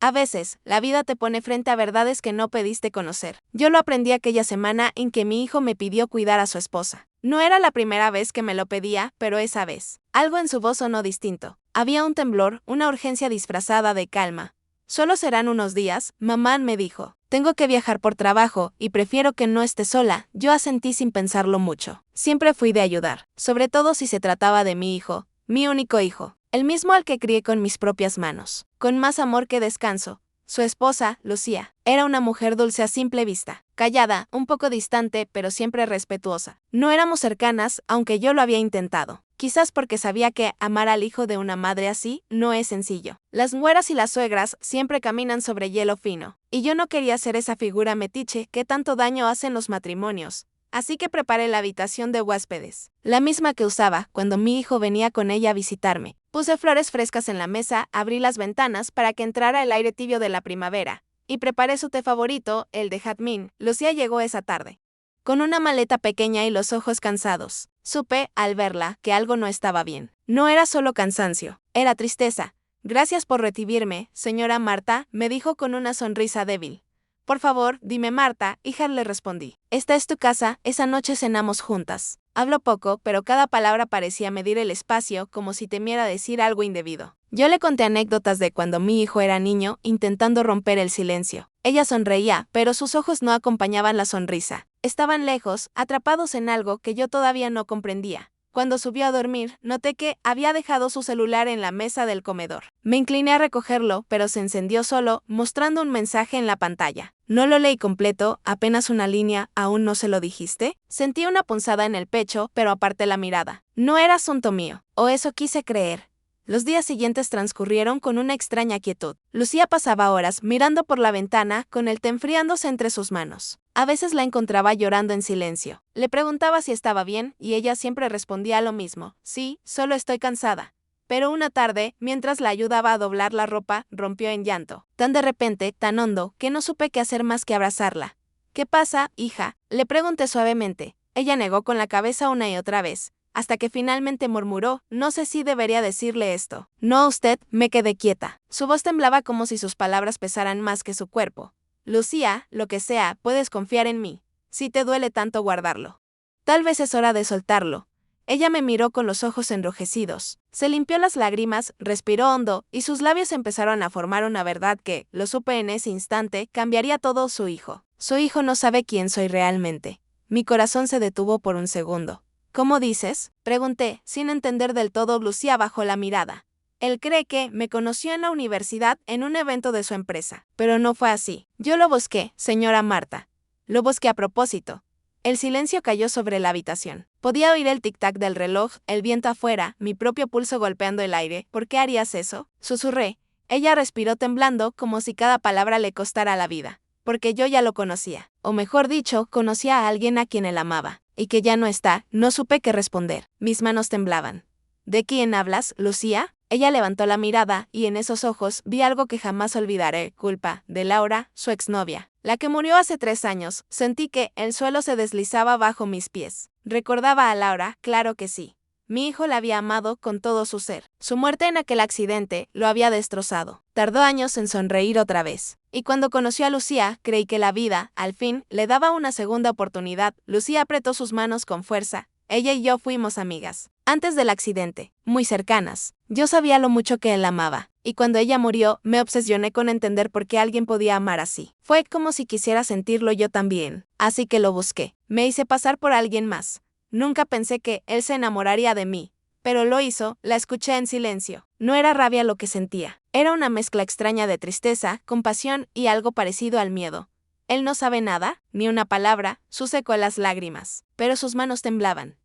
A veces, la vida te pone frente a verdades que no pediste conocer. Yo lo aprendí aquella semana en que mi hijo me pidió cuidar a su esposa. No era la primera vez que me lo pedía, pero esa vez, algo en su voz sonó distinto. Había un temblor, una urgencia disfrazada de calma. Solo serán unos días, mamá me dijo. Tengo que viajar por trabajo, y prefiero que no esté sola. Yo asentí sin pensarlo mucho. Siempre fui de ayudar, sobre todo si se trataba de mi hijo, mi único hijo. El mismo al que crié con mis propias manos, con más amor que descanso. Su esposa, Lucía, era una mujer dulce a simple vista, callada, un poco distante, pero siempre respetuosa. No éramos cercanas, aunque yo lo había intentado. Quizás porque sabía que amar al hijo de una madre así no es sencillo. Las nueras y las suegras siempre caminan sobre hielo fino, y yo no quería ser esa figura metiche que tanto daño hacen los matrimonios. Así que preparé la habitación de huéspedes, la misma que usaba cuando mi hijo venía con ella a visitarme. Puse flores frescas en la mesa, abrí las ventanas para que entrara el aire tibio de la primavera, y preparé su té favorito, el de jazmín. Lucía llegó esa tarde, con una maleta pequeña y los ojos cansados. Supe, al verla, que algo no estaba bien. No era solo cansancio, era tristeza. Gracias por recibirme, señora Marta, me dijo con una sonrisa débil. Por favor, dime Marta, hija, le respondí. Esta es tu casa, esa noche cenamos juntas. Hablo poco, pero cada palabra parecía medir el espacio como si temiera decir algo indebido. Yo le conté anécdotas de cuando mi hijo era niño, intentando romper el silencio. Ella sonreía, pero sus ojos no acompañaban la sonrisa. Estaban lejos, atrapados en algo que yo todavía no comprendía. Cuando subió a dormir, noté que había dejado su celular en la mesa del comedor. Me incliné a recogerlo, pero se encendió solo, mostrando un mensaje en la pantalla. No lo leí completo, apenas una línea. ¿Aún no se lo dijiste? Sentí una punzada en el pecho, pero aparté la mirada. No era asunto mío, o eso quise creer. Los días siguientes transcurrieron con una extraña quietud. Lucía pasaba horas mirando por la ventana, con el té enfriándose entre sus manos. A veces la encontraba llorando en silencio. Le preguntaba si estaba bien, y ella siempre respondía lo mismo. Sí, solo estoy cansada. Pero una tarde, mientras la ayudaba a doblar la ropa, rompió en llanto. Tan de repente, tan hondo, que no supe qué hacer más que abrazarla. ¿Qué pasa, hija?, le pregunté suavemente. Ella negó con la cabeza una y otra vez, hasta que finalmente murmuró, no sé si debería decirle esto. No a usted, me quedé quieta. Su voz temblaba como si sus palabras pesaran más que su cuerpo. Lucía, lo que sea, puedes confiar en mí. Si te duele tanto guardarlo. Tal vez es hora de soltarlo. Ella me miró con los ojos enrojecidos. Se limpió las lágrimas, respiró hondo, y sus labios empezaron a formar una verdad que, lo supe en ese instante, cambiaría todo su hijo. Su hijo no sabe quién soy realmente. Mi corazón se detuvo por un segundo. ¿Cómo dices?, pregunté, sin entender del todo. Lucía bajó la mirada. Él cree que me conoció en la universidad en un evento de su empresa, pero no fue así. Yo lo busqué, señora Marta. Lo busqué a propósito. El silencio cayó sobre la habitación. Podía oír el tic-tac del reloj, el viento afuera, mi propio pulso golpeando el aire. ¿Por qué harías eso?, susurré. Ella respiró temblando como si cada palabra le costara la vida. Porque yo ya lo conocía. O mejor dicho, conocía a alguien a quien él amaba. Y que ya no está, no supe qué responder. Mis manos temblaban. ¿De quién hablas, Lucía? Ella levantó la mirada, y en esos ojos vi algo que jamás olvidaré. Culpa, de Laura, su exnovia. La que murió hace 3 años. Sentí que el suelo se deslizaba bajo mis pies. ¿Recordaba a Laura? Claro que sí. Mi hijo la había amado con todo su ser. Su muerte en aquel accidente lo había destrozado. Tardó años en sonreír otra vez. Y cuando conoció a Lucía, creí que la vida, al fin, le daba una segunda oportunidad. Lucía apretó sus manos con fuerza. Ella y yo fuimos amigas. Antes del accidente, muy cercanas. Yo sabía lo mucho que él amaba. Y cuando ella murió, me obsesioné con entender por qué alguien podía amar así. Fue como si quisiera sentirlo yo también. Así que lo busqué. Me hice pasar por alguien más. Nunca pensé que él se enamoraría de mí. Pero lo hizo, la escuché en silencio. No era rabia lo que sentía. Era una mezcla extraña de tristeza, compasión y algo parecido al miedo. Él no sabe nada, ni una palabra, secó las lágrimas. Pero sus manos temblaban.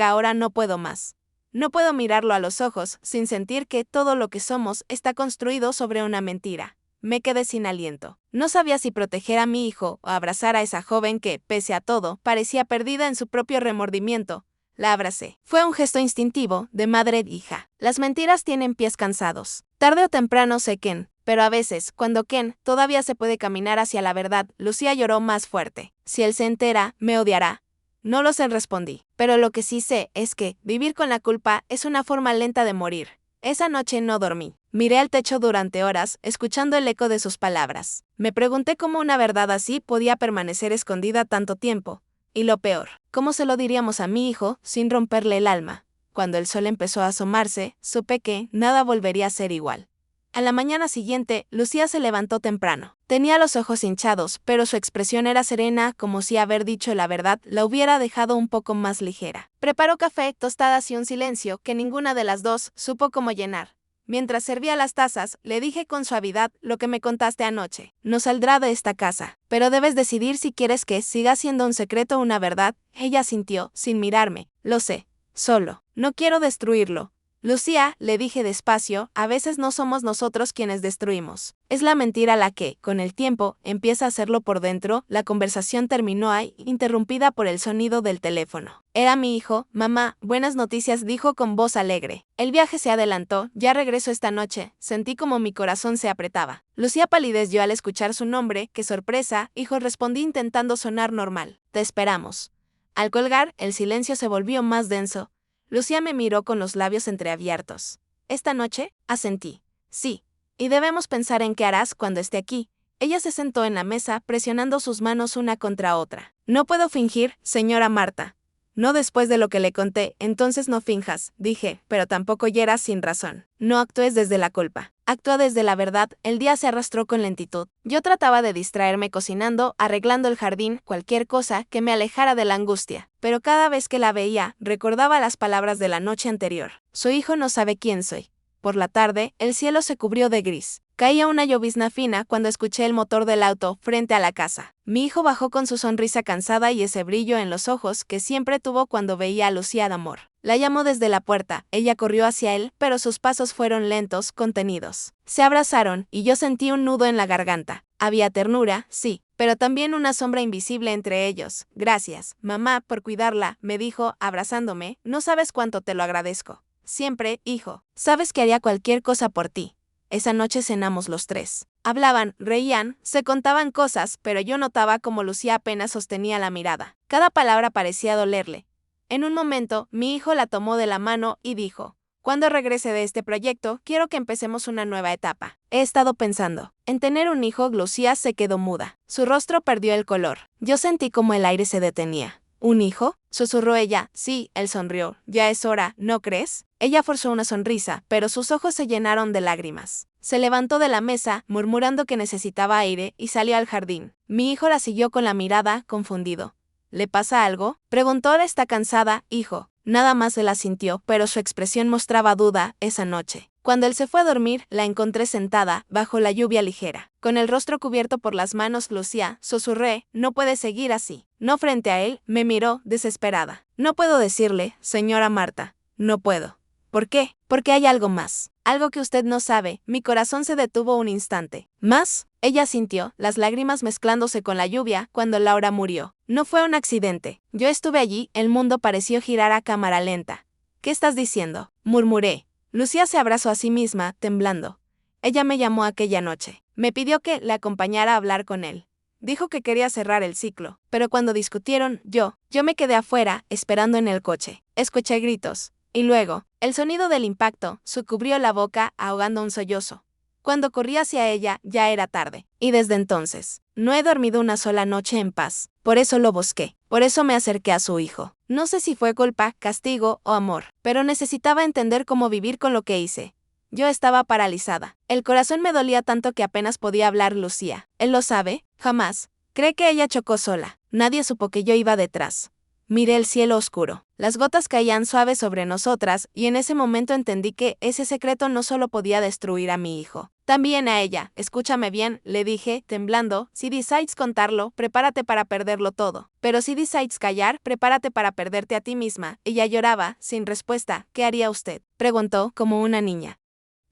Ahora no puedo más. No puedo mirarlo a los ojos sin sentir que todo lo que somos está construido sobre una mentira. Me quedé sin aliento. No sabía si proteger a mi hijo o abrazar a esa joven que, pese a todo, parecía perdida en su propio remordimiento. La abracé. Fue un gesto instintivo, de madre e hija. Las mentiras tienen pies cansados. Tarde o temprano se Ken, pero a veces, cuando Ken, todavía se puede caminar hacia la verdad. Lucía lloró más fuerte. Si él se entera, me odiará. No lo sé, respondí. Pero lo que sí sé es que vivir con la culpa es una forma lenta de morir. Esa noche no dormí. Miré al techo durante horas, escuchando el eco de sus palabras. Me pregunté cómo una verdad así podía permanecer escondida tanto tiempo. Y lo peor, ¿cómo se lo diríamos a mi hijo sin romperle el alma? Cuando el sol empezó a asomarse, supe que nada volvería a ser igual. A la mañana siguiente, Lucía se levantó temprano. Tenía los ojos hinchados, pero su expresión era serena, como si haber dicho la verdad la hubiera dejado un poco más ligera. Preparó café, tostadas y un silencio que ninguna de las dos supo cómo llenar. Mientras servía las tazas, le dije con suavidad lo que me contaste anoche. No saldrá de esta casa, pero debes decidir si quieres que siga siendo un secreto o una verdad. Ella asintió, sin mirarme. Lo sé. Solo. No quiero destruirlo. Lucía, le dije despacio, a veces no somos nosotros quienes destruimos. Es la mentira la que, con el tiempo, empieza a hacerlo por dentro. La conversación terminó ahí, interrumpida por el sonido del teléfono. Era mi hijo. Mamá, buenas noticias, dijo con voz alegre. El viaje se adelantó, ya regreso esta noche. Sentí como mi corazón se apretaba. Lucía palideció al escuchar su nombre. Qué sorpresa, hijo, respondí intentando sonar normal. Te esperamos. Al colgar, el silencio se volvió más denso. Lucía me miró con los labios entreabiertos. ¿Esta noche? Asentí. Sí. Y debemos pensar en qué harás cuando esté aquí. Ella se sentó en la mesa, presionando sus manos una contra otra. No puedo fingir, señora Marta. No después de lo que le conté, entonces no finjas, dije, pero tampoco hieras sin razón. No actúes desde la culpa. Actúa desde la verdad. El día se arrastró con lentitud. Yo trataba de distraerme cocinando, arreglando el jardín, cualquier cosa que me alejara de la angustia. Pero cada vez que la veía, recordaba las palabras de la noche anterior. Su hijo no sabe quién soy. Por la tarde, el cielo se cubrió de gris. Caía una llovizna fina cuando escuché el motor del auto frente a la casa. Mi hijo bajó con su sonrisa cansada y ese brillo en los ojos que siempre tuvo cuando veía a Lucía D'Amor. La llamó desde la puerta. Ella corrió hacia él, pero sus pasos fueron lentos, contenidos. Se abrazaron, y yo sentí un nudo en la garganta. Había ternura, sí, pero también una sombra invisible entre ellos. Gracias, mamá, por cuidarla, me dijo, abrazándome. No sabes cuánto te lo agradezco. Siempre, hijo. Sabes que haría cualquier cosa por ti. Esa noche cenamos los tres. Hablaban, reían, se contaban cosas, pero yo notaba como Lucía apenas sostenía la mirada. Cada palabra parecía dolerle. En un momento, mi hijo la tomó de la mano y dijo: cuando regrese de este proyecto, quiero que empecemos una nueva etapa. He estado pensando en tener un hijo. Lucía se quedó muda. Su rostro perdió el color. Yo sentí como el aire se detenía. ¿Un hijo?, susurró ella. Sí, él sonrió. Ya es hora, ¿no crees? Ella forzó una sonrisa, pero sus ojos se llenaron de lágrimas. Se levantó de la mesa, murmurando que necesitaba aire, y salió al jardín. Mi hijo la siguió con la mirada, confundido. ¿Le pasa algo?, preguntó. ¿Está cansada, hijo? Nada más él asintió, pero su expresión mostraba duda. Esa noche, cuando él se fue a dormir, la encontré sentada, bajo la lluvia ligera, con el rostro cubierto por las manos. Lucía, susurré, no puede seguir así. No frente a él, me miró, desesperada. No puedo decirle, señora Marta, no puedo. ¿Por qué? Porque hay algo más. Algo que usted no sabe. Mi corazón se detuvo un instante. ¿Más? Ella sintió, las lágrimas mezclándose con la lluvia, cuando Laura murió. No fue un accidente. Yo estuve allí, el mundo pareció girar a cámara lenta. ¿Qué estás diciendo?, murmuré. Lucía se abrazó a sí misma, temblando. Ella me llamó aquella noche. Me pidió que la acompañara a hablar con él. Dijo que quería cerrar el ciclo, pero cuando discutieron, yo me quedé afuera, esperando en el coche. Escuché gritos. Y luego, el sonido del impacto cubrió la boca, ahogando un sollozo. Cuando corrí hacia ella, ya era tarde. Y desde entonces, no he dormido una sola noche en paz. Por eso lo busqué. Por eso me acerqué a su hijo. No sé si fue culpa, castigo o amor, pero necesitaba entender cómo vivir con lo que hice. Yo estaba paralizada. El corazón me dolía tanto que apenas podía hablar. Lucía. ¿Él lo sabe? Jamás. Cree que ella chocó sola. Nadie supo que yo iba detrás. Miré el cielo oscuro. Las gotas caían suaves sobre nosotras, y en ese momento entendí que ese secreto no solo podía destruir a mi hijo, también a ella. Escúchame bien, le dije, temblando. Si decides contarlo, prepárate para perderlo todo. Pero si decides callar, prepárate para perderte a ti misma. Ella lloraba, sin respuesta. ¿Qué haría usted?, preguntó, como una niña.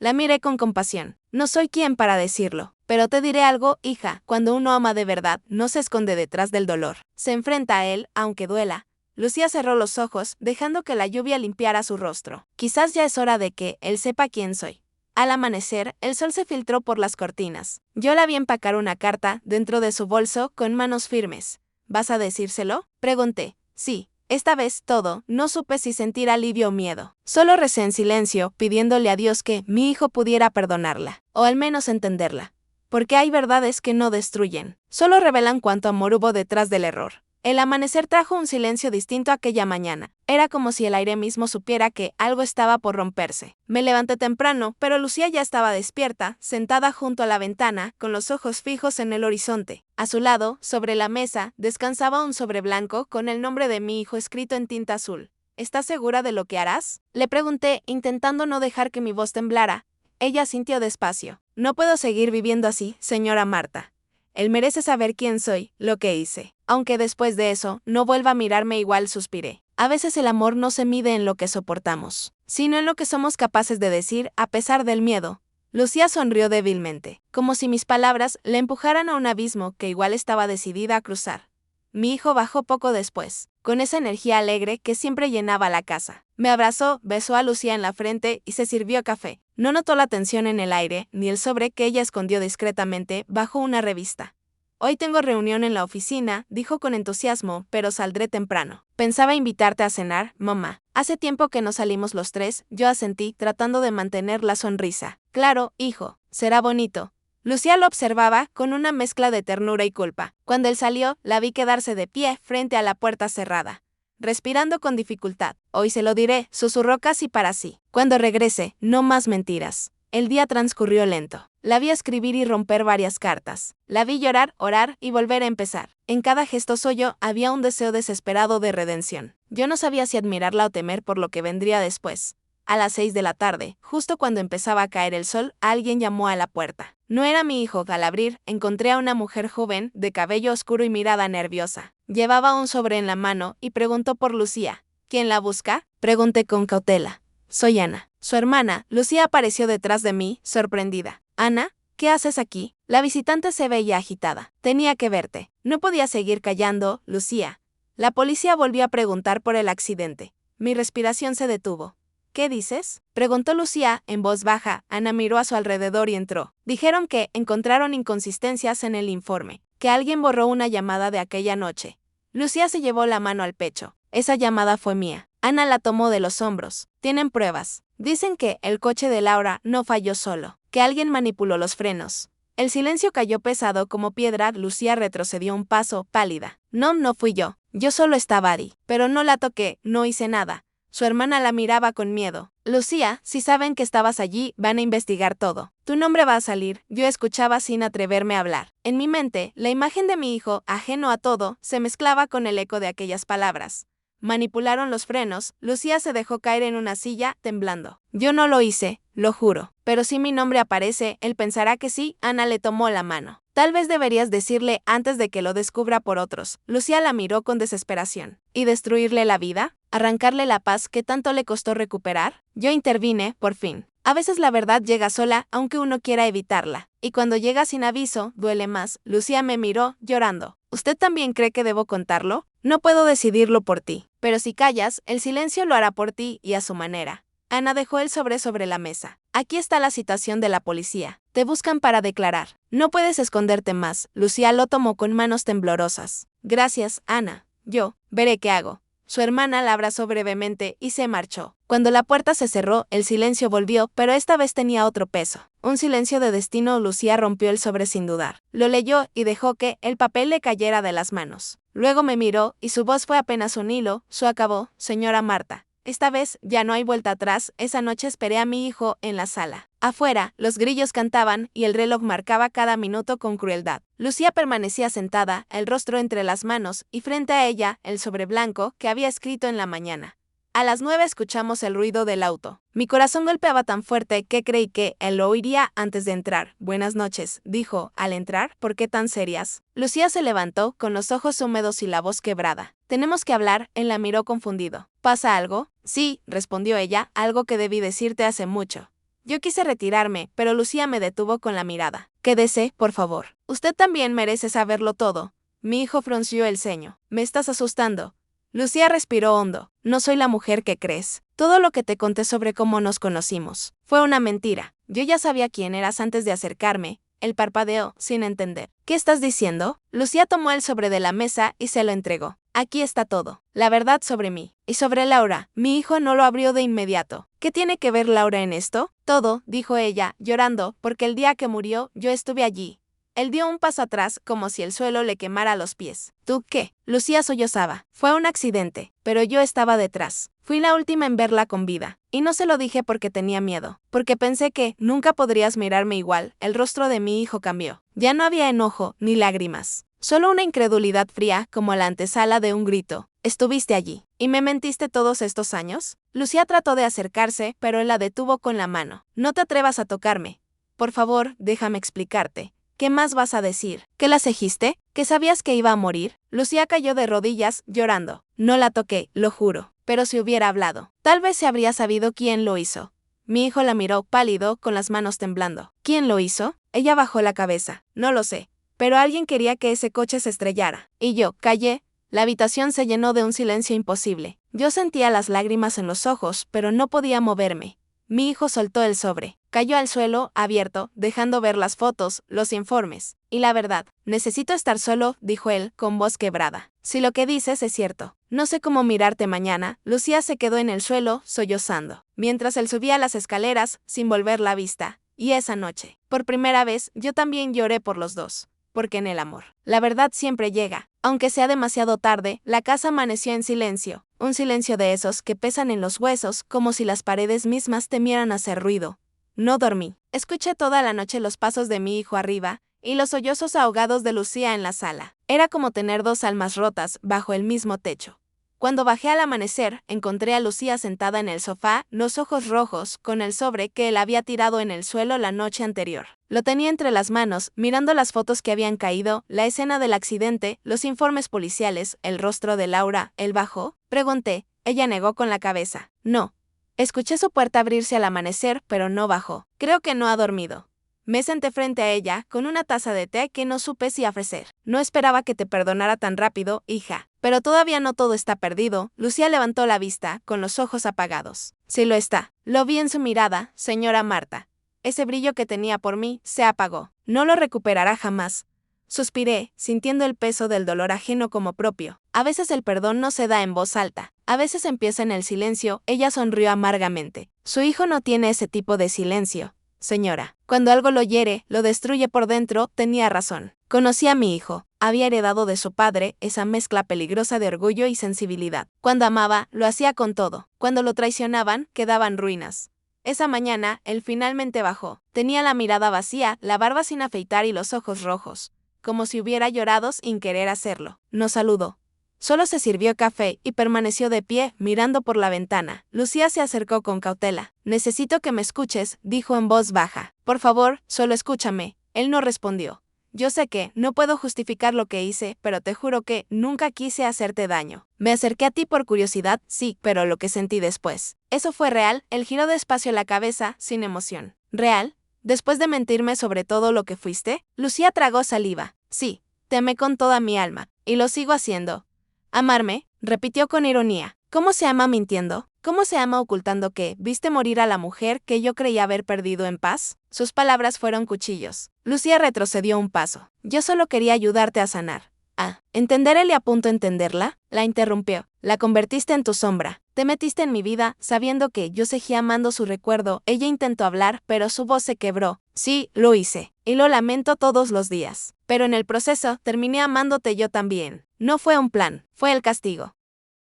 La miré con compasión. No soy quien para decirlo. Pero te diré algo, hija, cuando uno ama de verdad, no se esconde detrás del dolor. Se enfrenta a él, aunque duela. Lucía cerró los ojos, dejando que la lluvia limpiara su rostro. Quizás ya es hora de que él sepa quién soy. Al amanecer, el sol se filtró por las cortinas. Yo la vi empacar una carta dentro de su bolso con manos firmes. ¿Vas a decírselo?, pregunté. Sí, Esta vez todo, no supe si sentir alivio o miedo. Solo recé en silencio, pidiéndole a Dios que mi hijo pudiera perdonarla, o al menos entenderla. Porque hay verdades que no destruyen, solo revelan cuánto amor hubo detrás del error. El amanecer trajo un silencio distinto aquella mañana. Era como si el aire mismo supiera que algo estaba por romperse. Me levanté temprano, pero Lucía ya estaba despierta, sentada junto a la ventana, con los ojos fijos en el horizonte. A su lado, sobre la mesa, descansaba un sobre blanco con el nombre de mi hijo escrito en tinta azul. ¿Estás segura de lo que harás?, le pregunté, intentando no dejar que mi voz temblara. Ella asintió despacio. No puedo seguir viviendo así, señora Marta. Él merece saber quién soy, lo que hice. Aunque después de eso, no vuelva a mirarme igual, suspiré. A veces el amor no se mide en lo que soportamos, sino en lo que somos capaces de decir a pesar del miedo. Lucía sonrió débilmente, como si mis palabras le empujaran a un abismo que igual estaba decidida a cruzar. Mi hijo bajó poco después, con esa energía alegre que siempre llenaba la casa. Me abrazó, besó a Lucía en la frente y se sirvió café. No notó la tensión en el aire, ni el sobre que ella escondió discretamente bajo una revista. Hoy tengo reunión en la oficina, dijo con entusiasmo, pero saldré temprano. Pensaba invitarte a cenar, mamá. Hace tiempo que no salimos los tres, yo asentí, tratando de mantener la sonrisa. Claro, hijo, será bonito. Lucía lo observaba con una mezcla de ternura y culpa. Cuando él salió, la vi quedarse de pie frente a la puerta cerrada, respirando con dificultad. Hoy se lo diré, susurró casi para sí. Cuando regrese, no más mentiras. El día transcurrió lento. La vi escribir y romper varias cartas. La vi llorar, orar y volver a empezar. En cada gesto suyo había un deseo desesperado de redención. Yo no sabía si admirarla o temer por lo que vendría después. A las 6 de la tarde, justo cuando empezaba a caer el sol, alguien llamó a la puerta. No era mi hijo. Al abrir, encontré a una mujer joven, de cabello oscuro y mirada nerviosa. Llevaba un sobre en la mano y preguntó por Lucía. ¿Quién la busca?, pregunté con cautela. Soy Ana, su hermana. Lucía apareció detrás de mí, sorprendida. Ana, ¿qué haces aquí? La visitante se veía agitada. Tenía que verte. No podía seguir callando, Lucía. La policía volvió a preguntar por el accidente. Mi respiración se detuvo. ¿Qué dices?, preguntó Lucía en voz baja. Ana miró a su alrededor y entró. Dijeron que encontraron inconsistencias en el informe, que alguien borró una llamada de aquella noche. Lucía se llevó la mano al pecho. Esa llamada fue mía. Ana la tomó de los hombros. Tienen pruebas. Dicen que el coche de Laura no falló solo, que alguien manipuló los frenos. El silencio cayó pesado como piedra. Lucía retrocedió un paso, pálida. No fui yo. Yo solo estaba ahí. Pero no la toqué, no hice nada. Su hermana la miraba con miedo. Lucía, si saben que estabas allí, van a investigar todo. Tu nombre va a salir. Yo escuchaba sin atreverme a hablar. En mi mente, la imagen de mi hijo, ajeno a todo, se mezclaba con el eco de aquellas palabras. Manipularon los frenos. Lucía se dejó caer en una silla, temblando. Yo no lo hice, lo juro. Pero si mi nombre aparece, él pensará que sí. Ana le tomó la mano. Tal vez deberías decirle antes de que lo descubra por otros. Lucía la miró con desesperación. ¿Y destruirle la vida? ¿Arrancarle la paz que tanto le costó recuperar? Yo intervine, por fin. A veces la verdad llega sola, aunque uno quiera evitarla. Y cuando llega sin aviso, duele más. Lucía me miró, llorando. ¿Usted también cree que debo contarlo? No puedo decidirlo por ti. Pero si callas, el silencio lo hará por ti y a su manera. Ana dejó el sobre la mesa. Aquí está la citación de la policía. Te buscan para declarar. No puedes esconderte más. Lucía lo tomó con manos temblorosas. Gracias, Ana. Yo veré qué hago. Su hermana la abrazó brevemente y se marchó. Cuando la puerta se cerró, el silencio volvió, pero esta vez tenía otro peso. Un silencio de destino. Lucía rompió el sobre sin dudar. Lo leyó y dejó que el papel le cayera de las manos. Luego me miró y su voz fue apenas un hilo. Su acabó, señora Marta. Esta vez ya no hay vuelta atrás. Esa noche esperé a mi hijo en la sala. Afuera, los grillos cantaban y el reloj marcaba cada minuto con crueldad. Lucía permanecía sentada, el rostro entre las manos, y frente a ella, el sobre blanco que había escrito en la mañana. A las 9 escuchamos el ruido del auto. Mi corazón golpeaba tan fuerte que creí que él lo oiría antes de entrar. Buenas noches, dijo, al entrar. ¿Por qué tan serias? Lucía se levantó, con los ojos húmedos y la voz quebrada. Tenemos que hablar. Él la miró confundido. ¿Pasa algo? Sí, respondió ella, algo que debí decirte hace mucho. Yo quise retirarme, pero Lucía me detuvo con la mirada. Quédese, por favor. Usted también merece saberlo todo. Mi hijo frunció el ceño. Me estás asustando. Lucía respiró hondo. No soy la mujer que crees. Todo lo que te conté sobre cómo nos conocimos fue una mentira. Yo ya sabía quién eras antes de acercarme. Él parpadeó, sin entender. ¿Qué estás diciendo? Lucía tomó el sobre de la mesa y se lo entregó. Aquí está todo. La verdad sobre mí. Y sobre Laura. Mi hijo no lo abrió de inmediato. ¿Qué tiene que ver Laura en esto? Todo, dijo ella, llorando, porque el día que murió, yo estuve allí. Él dio un paso atrás, como si el suelo le quemara los pies. ¿Tú qué? Lucía sollozaba. Fue un accidente, pero yo estaba detrás. Fui la última en verla con vida. Y no se lo dije porque tenía miedo. Porque pensé que nunca podrías mirarme igual. El rostro de mi hijo cambió. Ya no había enojo, ni lágrimas. Solo una incredulidad fría, como la antesala de un grito. ¿Estuviste allí? ¿Y me mentiste todos estos años? Lucía trató de acercarse, pero él la detuvo con la mano. No te atrevas a tocarme. Por favor, déjame explicarte. ¿Qué más vas a decir? ¿Que la cejiste? ¿Que sabías que iba a morir? Lucía cayó de rodillas, llorando. No la toqué, lo juro. Pero si hubiera hablado, tal vez se habría sabido quién lo hizo. Mi hijo la miró, pálido, con las manos temblando. ¿Quién lo hizo? Ella bajó la cabeza. No lo sé. Pero alguien quería que ese coche se estrellara. Y yo, callé. La habitación se llenó de un silencio imposible. Yo sentía las lágrimas en los ojos, pero no podía moverme. Mi hijo soltó el sobre. Cayó al suelo, abierto, dejando ver las fotos, los informes. Y la verdad, necesito estar solo, dijo él, con voz quebrada. Si lo que dices es cierto. No sé cómo mirarte mañana. Lucía se quedó en el suelo, sollozando, mientras él subía las escaleras, sin volver la vista. Y esa noche, por primera vez, yo también lloré por los dos. Porque en el amor, la verdad siempre llega. Aunque sea demasiado tarde, la casa amaneció en silencio. Un silencio de esos que pesan en los huesos, como si las paredes mismas temieran hacer ruido. No dormí. Escuché toda la noche los pasos de mi hijo arriba, y los sollozos ahogados de Lucía en la sala. Era como tener dos almas rotas bajo el mismo techo. Cuando bajé al amanecer, encontré a Lucía sentada en el sofá, los ojos rojos, con el sobre que él había tirado en el suelo la noche anterior. Lo tenía entre las manos, mirando las fotos que habían caído, la escena del accidente, los informes policiales, el rostro de Laura. ¿Él bajó? Pregunté. Ella negó con la cabeza. No. Escuché su puerta abrirse al amanecer, pero no bajó. Creo que no ha dormido. Me senté frente a ella, con una taza de té que no supe si ofrecer. No esperaba que te perdonara tan rápido, hija. Pero todavía no todo está perdido. Lucía levantó la vista, con los ojos apagados. Sí lo está. Lo vi en su mirada, señora Marta. Ese brillo que tenía por mí se apagó. No lo recuperará jamás. Suspiré, sintiendo el peso del dolor ajeno como propio. A veces el perdón no se da en voz alta. A veces empieza en el silencio. Ella sonrió amargamente. Su hijo no tiene ese tipo de silencio. Señora, cuando algo lo hiere, lo destruye por dentro, tenía razón. Conocí a mi hijo. Había heredado de su padre esa mezcla peligrosa de orgullo y sensibilidad. Cuando amaba, lo hacía con todo. Cuando lo traicionaban, quedaban ruinas. Esa mañana, él finalmente bajó. Tenía la mirada vacía, la barba sin afeitar y los ojos rojos, como si hubiera llorado sin querer hacerlo. No saludó. Solo se sirvió café y permaneció de pie, mirando por la ventana. Lucía se acercó con cautela. Necesito que me escuches, dijo en voz baja. Por favor, solo escúchame. Él no respondió. Yo sé que no puedo justificar lo que hice, pero te juro que nunca quise hacerte daño. Me acerqué a ti por curiosidad, sí, pero lo que sentí después. ¿Eso fue real? Él giró despacio la cabeza, sin emoción. ¿Real? ¿Después de mentirme sobre todo lo que fuiste? Lucía tragó saliva. Sí, te amé con toda mi alma, y lo sigo haciendo. ¿Amarme? Repitió con ironía. ¿Cómo se ama mintiendo? ¿Cómo se ama ocultando que viste morir a la mujer que yo creía haber perdido en paz? Sus palabras fueron cuchillos. Lucía retrocedió un paso. Yo solo quería ayudarte a sanar. Ah, ¿entender él y a punto de entenderla? La interrumpió. La convertiste en tu sombra. Te metiste en mi vida, sabiendo que yo seguía amando su recuerdo. Ella intentó hablar, pero su voz se quebró. Sí, lo hice. Y lo lamento todos los días. Pero en el proceso, terminé amándote yo también. No fue un plan, fue el castigo.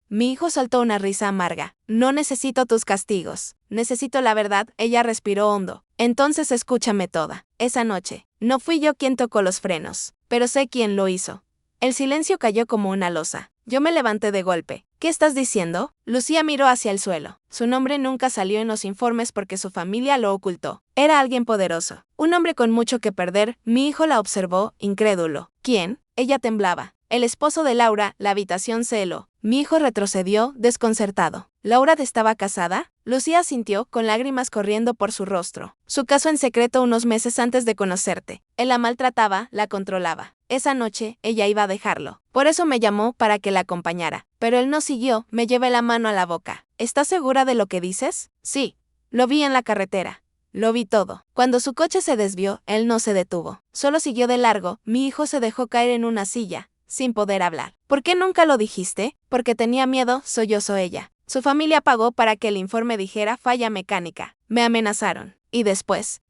Mi hijo soltó una risa amarga. No necesito tus castigos. Necesito la verdad. Ella respiró hondo. Entonces escúchame toda. Esa noche, no fui yo quien tocó los frenos, pero sé quién lo hizo. El silencio cayó como una losa. Yo me levanté de golpe. ¿Qué estás diciendo? Lucía miró hacia el suelo. Su nombre nunca salió en los informes porque su familia lo ocultó. Era alguien poderoso. Un hombre con mucho que perder. Mi hijo la observó, incrédulo. ¿Quién? Ella temblaba. El esposo de Laura. La habitación se heló. Mi hijo retrocedió, desconcertado. ¿Laura estaba casada? Lucía asintió, con lágrimas corriendo por su rostro. Su casó en secreto unos meses antes de conocerte. Él la maltrataba, la controlaba. Esa noche, ella iba a dejarlo. Por eso me llamó para que la acompañara. Pero él no siguió, me llevé la mano a la boca. ¿Estás segura de lo que dices? Sí. Lo vi en la carretera. Lo vi todo. Cuando su coche se desvió, él no se detuvo. Solo siguió de largo. Mi hijo se dejó caer en una silla, sin poder hablar. ¿Por qué nunca lo dijiste? Porque tenía miedo, sollozó ella. Su familia pagó para que el informe dijera falla mecánica. Me amenazaron. Y después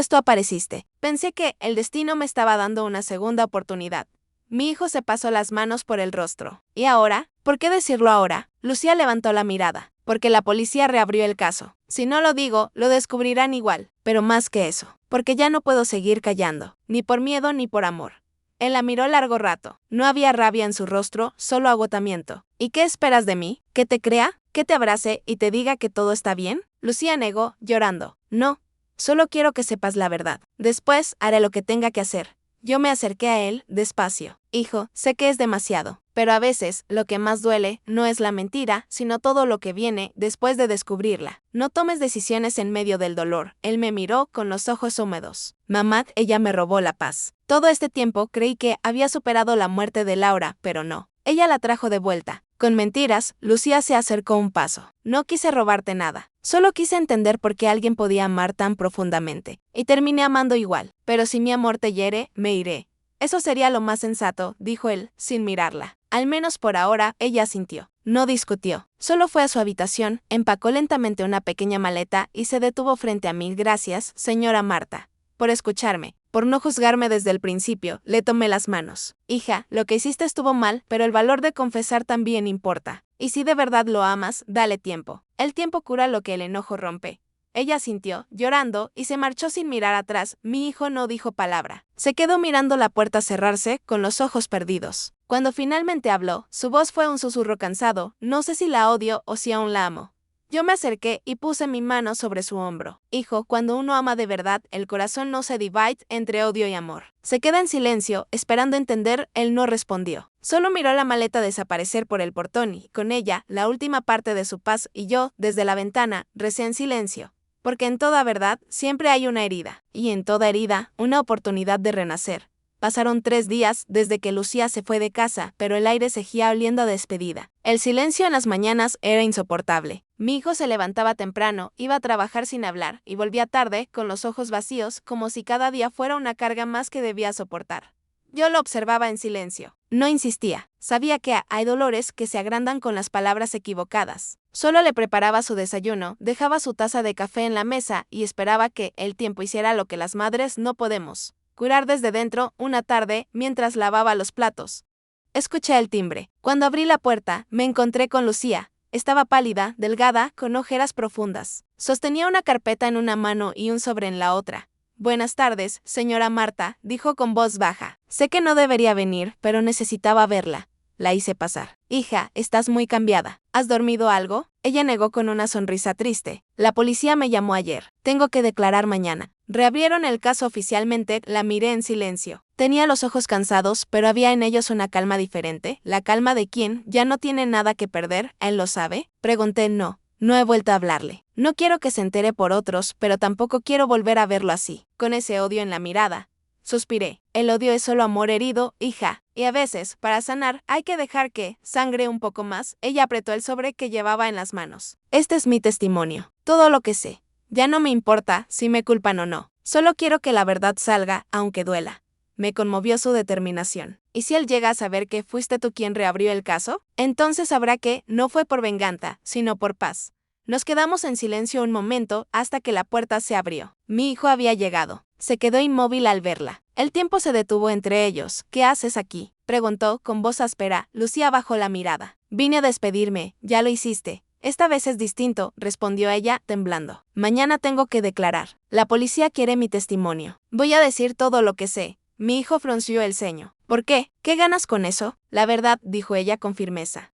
tú apareciste. Pensé que el destino me estaba dando una segunda oportunidad. Mi hijo se pasó las manos por el rostro. ¿Y ahora? ¿Por qué decirlo ahora? Lucía levantó la mirada. Porque la policía reabrió el caso. Si no lo digo, lo descubrirán igual. Pero más que eso. Porque ya no puedo seguir callando. Ni por miedo ni por amor. Él la miró largo rato. No había rabia en su rostro, solo agotamiento. ¿Y qué esperas de mí? ¿Que te crea? ¿Que te abrace y te diga que todo está bien? Lucía negó, llorando. No. Solo quiero que sepas la verdad. Después haré lo que tenga que hacer. Yo me acerqué a él, despacio. Hijo, sé que es demasiado, pero a veces lo que más duele no es la mentira, sino todo lo que viene después de descubrirla. No tomes decisiones en medio del dolor. Él me miró con los ojos húmedos. Mamá, ella me robó la paz. Todo este tiempo creí que había superado la muerte de Laura, pero no. Ella la trajo de vuelta. Con mentiras, Lucía se acercó un paso. No quise robarte nada. Solo quise entender por qué alguien podía amar tan profundamente. Y terminé amando igual. Pero si mi amor te hiere, me iré. Eso sería lo más sensato, dijo él, sin mirarla. Al menos por ahora, ella asintió. No discutió. Solo fue a su habitación, empacó lentamente una pequeña maleta y se detuvo frente a mí. Gracias, señora Marta, por escucharme. Por no juzgarme desde el principio, le tomé las manos. Hija, lo que hiciste estuvo mal, pero el valor de confesar también importa. Y si de verdad lo amas, dale tiempo. El tiempo cura lo que el enojo rompe. Ella sintió, llorando, y se marchó sin mirar atrás. Mi hijo no dijo palabra. Se quedó mirando la puerta cerrarse, con los ojos perdidos. Cuando finalmente habló, su voz fue un susurro cansado. No sé si la odio o si aún la amo. Yo me acerqué y puse mi mano sobre su hombro. Hijo, cuando uno ama de verdad, el corazón no se divide entre odio y amor. Se queda en silencio, esperando entender. Él no respondió. Solo miró la maleta desaparecer por el portón y, con ella, la última parte de su paz, y yo, desde la ventana, recé en silencio. Porque en toda verdad, siempre hay una herida. Y en toda herida, una oportunidad de renacer. Pasaron 3 días desde que Lucía se fue de casa, pero el aire seguía oliendo a despedida. El silencio en las mañanas era insoportable. Mi hijo se levantaba temprano, iba a trabajar sin hablar, y volvía tarde, con los ojos vacíos, como si cada día fuera una carga más que debía soportar. Yo lo observaba en silencio. No insistía. Sabía que hay dolores que se agrandan con las palabras equivocadas. Solo le preparaba su desayuno, dejaba su taza de café en la mesa y esperaba que el tiempo hiciera lo que las madres no podemos. Curar desde dentro. Una tarde, mientras lavaba los platos, escuché el timbre. Cuando abrí la puerta, me encontré con Lucía. Estaba pálida, delgada, con ojeras profundas. Sostenía una carpeta en una mano y un sobre en la otra. Buenas tardes, señora Marta, dijo con voz baja. Sé que no debería venir, pero necesitaba verla. La hice pasar. Hija, estás muy cambiada. ¿Has dormido algo? Ella negó con una sonrisa triste. La policía me llamó ayer. Tengo que declarar mañana. Reabrieron el caso oficialmente. La miré en silencio. Tenía los ojos cansados, pero había en ellos una calma diferente. ¿La calma de quién? ¿Ya no tiene nada que perder? ¿Él lo sabe? Pregunté. No he vuelto a hablarle. No quiero que se entere por otros, pero tampoco quiero volver a verlo así, con ese odio en la mirada. Suspiré. El odio es solo amor herido, hija, y a veces, para sanar, hay que dejar que sangre un poco más. Ella apretó el sobre que llevaba en las manos. Este es mi testimonio, todo lo que sé. Ya no me importa si me culpan o no. Solo quiero que la verdad salga, aunque duela. Me conmovió su determinación. ¿Y si él llega a saber que fuiste tú quien reabrió el caso? Entonces sabrá que no fue por venganza, sino por paz. Nos quedamos en silencio un momento hasta que la puerta se abrió. Mi hijo había llegado. Se quedó inmóvil al verla. El tiempo se detuvo entre ellos. ¿Qué haces aquí?, preguntó con voz áspera. Lucía bajó la mirada. Vine a despedirme. Ya lo hiciste. Esta vez es distinto, respondió ella, temblando. Mañana tengo que declarar. La policía quiere mi testimonio. Voy a decir todo lo que sé. Mi hijo frunció el ceño. ¿Por qué? ¿Qué ganas con eso? La verdad, dijo ella con firmeza.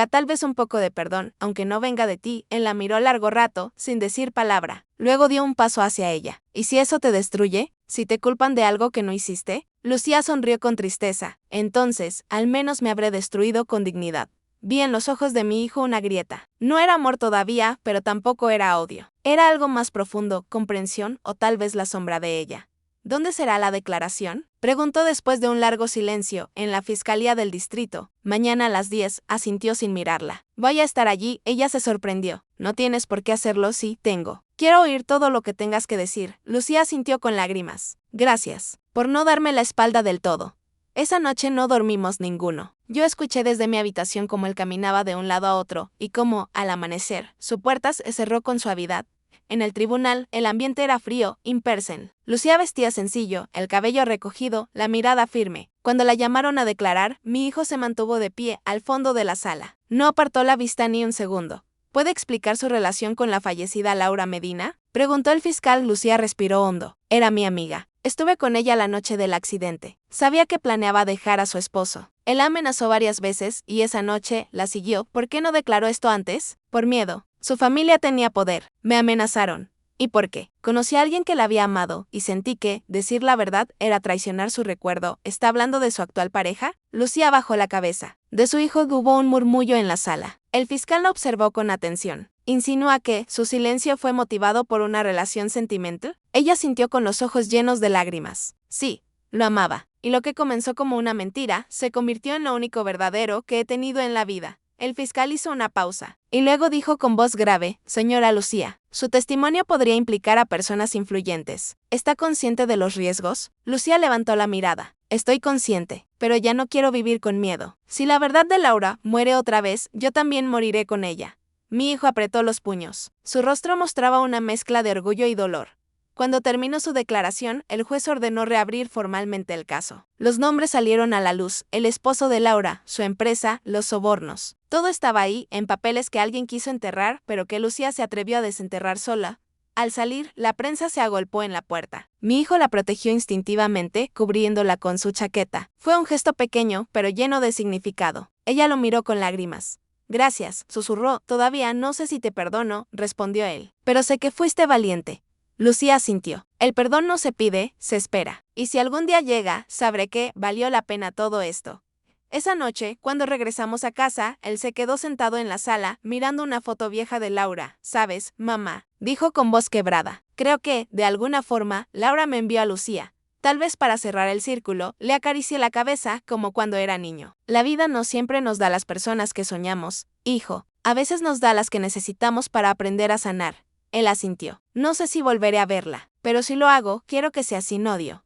Tal vez un poco de perdón, aunque no venga de ti. Él la miró largo rato, sin decir palabra. Luego dio un paso hacia ella. ¿Y si eso te destruye? ¿Si te culpan de algo que no hiciste? Lucía sonrió con tristeza. Entonces, al menos me habré destruido con dignidad. Vi en los ojos de mi hijo una grieta. No era amor todavía, pero tampoco era odio. Era algo más profundo, comprensión o tal vez la sombra de ella. ¿Dónde será la declaración? Preguntó después de un largo silencio, en la Fiscalía del Distrito. Mañana a las 10, asintió sin mirarla. Voy a estar allí, ella se sorprendió. No tienes por qué hacerlo, sí, tengo. Quiero oír todo lo que tengas que decir. Lucía asintió con lágrimas. Gracias, por no darme la espalda del todo. Esa noche no dormimos ninguno. Yo escuché desde mi habitación cómo él caminaba de un lado a otro, y cómo, al amanecer, su puerta se cerró con suavidad. En el tribunal, el ambiente era frío, impersen. Lucía vestía sencillo, el cabello recogido, la mirada firme. Cuando la llamaron a declarar, mi hijo se mantuvo de pie, al fondo de la sala. No apartó la vista ni un segundo. ¿Puede explicar su relación con la fallecida Laura Medina? Preguntó el fiscal. Lucía respiró hondo. Era mi amiga. Estuve con ella la noche del accidente. Sabía que planeaba dejar a su esposo. Él la amenazó varias veces y esa noche la siguió. ¿Por qué no declaró esto antes? Por miedo. Su familia tenía poder. Me amenazaron. ¿Y por qué? Conocí a alguien que la había amado y sentí que, decir la verdad, era traicionar su recuerdo. ¿Está hablando de su actual pareja? Lucía bajó la cabeza. De su hijo hubo un murmullo en la sala. El fiscal la observó con atención. ¿Insinúa que su silencio fue motivado por una relación sentimental? Ella sintió con los ojos llenos de lágrimas. Sí, lo amaba. Y lo que comenzó como una mentira, se convirtió en lo único verdadero que he tenido en la vida. El fiscal hizo una pausa, y luego dijo con voz grave, señora Lucía, su testimonio podría implicar a personas influyentes. ¿Está consciente de los riesgos? Lucía levantó la mirada. Estoy consciente, pero ya no quiero vivir con miedo. Si la verdad de Laura muere otra vez, yo también moriré con ella. Mi hijo apretó los puños. Su rostro mostraba una mezcla de orgullo y dolor. Cuando terminó su declaración, el juez ordenó reabrir formalmente el caso. Los nombres salieron a la luz, el esposo de Laura, su empresa, los sobornos. Todo estaba ahí, en papeles que alguien quiso enterrar, pero que Lucía se atrevió a desenterrar sola. Al salir, la prensa se agolpó en la puerta. Mi hijo la protegió instintivamente, cubriéndola con su chaqueta. Fue un gesto pequeño, pero lleno de significado. Ella lo miró con lágrimas. Gracias, susurró. Todavía no sé si te perdono, respondió él. Pero sé que fuiste valiente. Lucía asintió. El perdón no se pide, se espera. Y si algún día llega, sabré que valió la pena todo esto. Esa noche, cuando regresamos a casa, él se quedó sentado en la sala, mirando una foto vieja de Laura. ¿Sabes, mamá?, dijo con voz quebrada. Creo que, de alguna forma, Laura me envió a Lucía. Tal vez para cerrar el círculo, le acaricié la cabeza como cuando era niño. La vida no siempre nos da las personas que soñamos, hijo. A veces nos da las que necesitamos para aprender a sanar. Él asintió. No sé si volveré a verla, pero si lo hago, quiero que sea sin odio.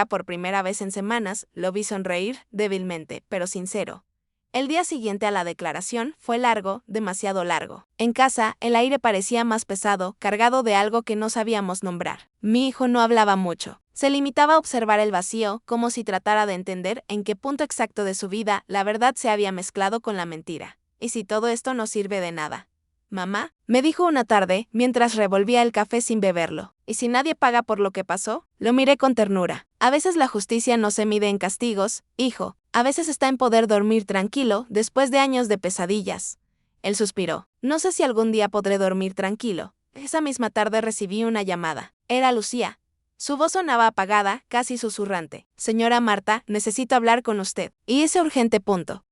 Por primera vez en semanas, lo vi sonreír, débilmente, pero sincero. El día siguiente a la declaración fue largo, demasiado largo. En casa, el aire parecía más pesado, cargado de algo que no sabíamos nombrar. Mi hijo no hablaba mucho. Se limitaba a observar el vacío, como si tratara de entender en qué punto exacto de su vida la verdad se había mezclado con la mentira. ¿Y si todo esto no sirve de nada? Mamá, me dijo una tarde, mientras revolvía el café sin beberlo. ¿Y si nadie paga por lo que pasó? Lo miré con ternura. A veces la justicia no se mide en castigos, hijo. A veces está en poder dormir tranquilo después de años de pesadillas. Él suspiró. No sé si algún día podré dormir tranquilo. Esa misma tarde recibí una llamada. Era Lucía. Su voz sonaba apagada, casi susurrante. Señora Marta, necesito hablar con usted. Y ese urgente punto.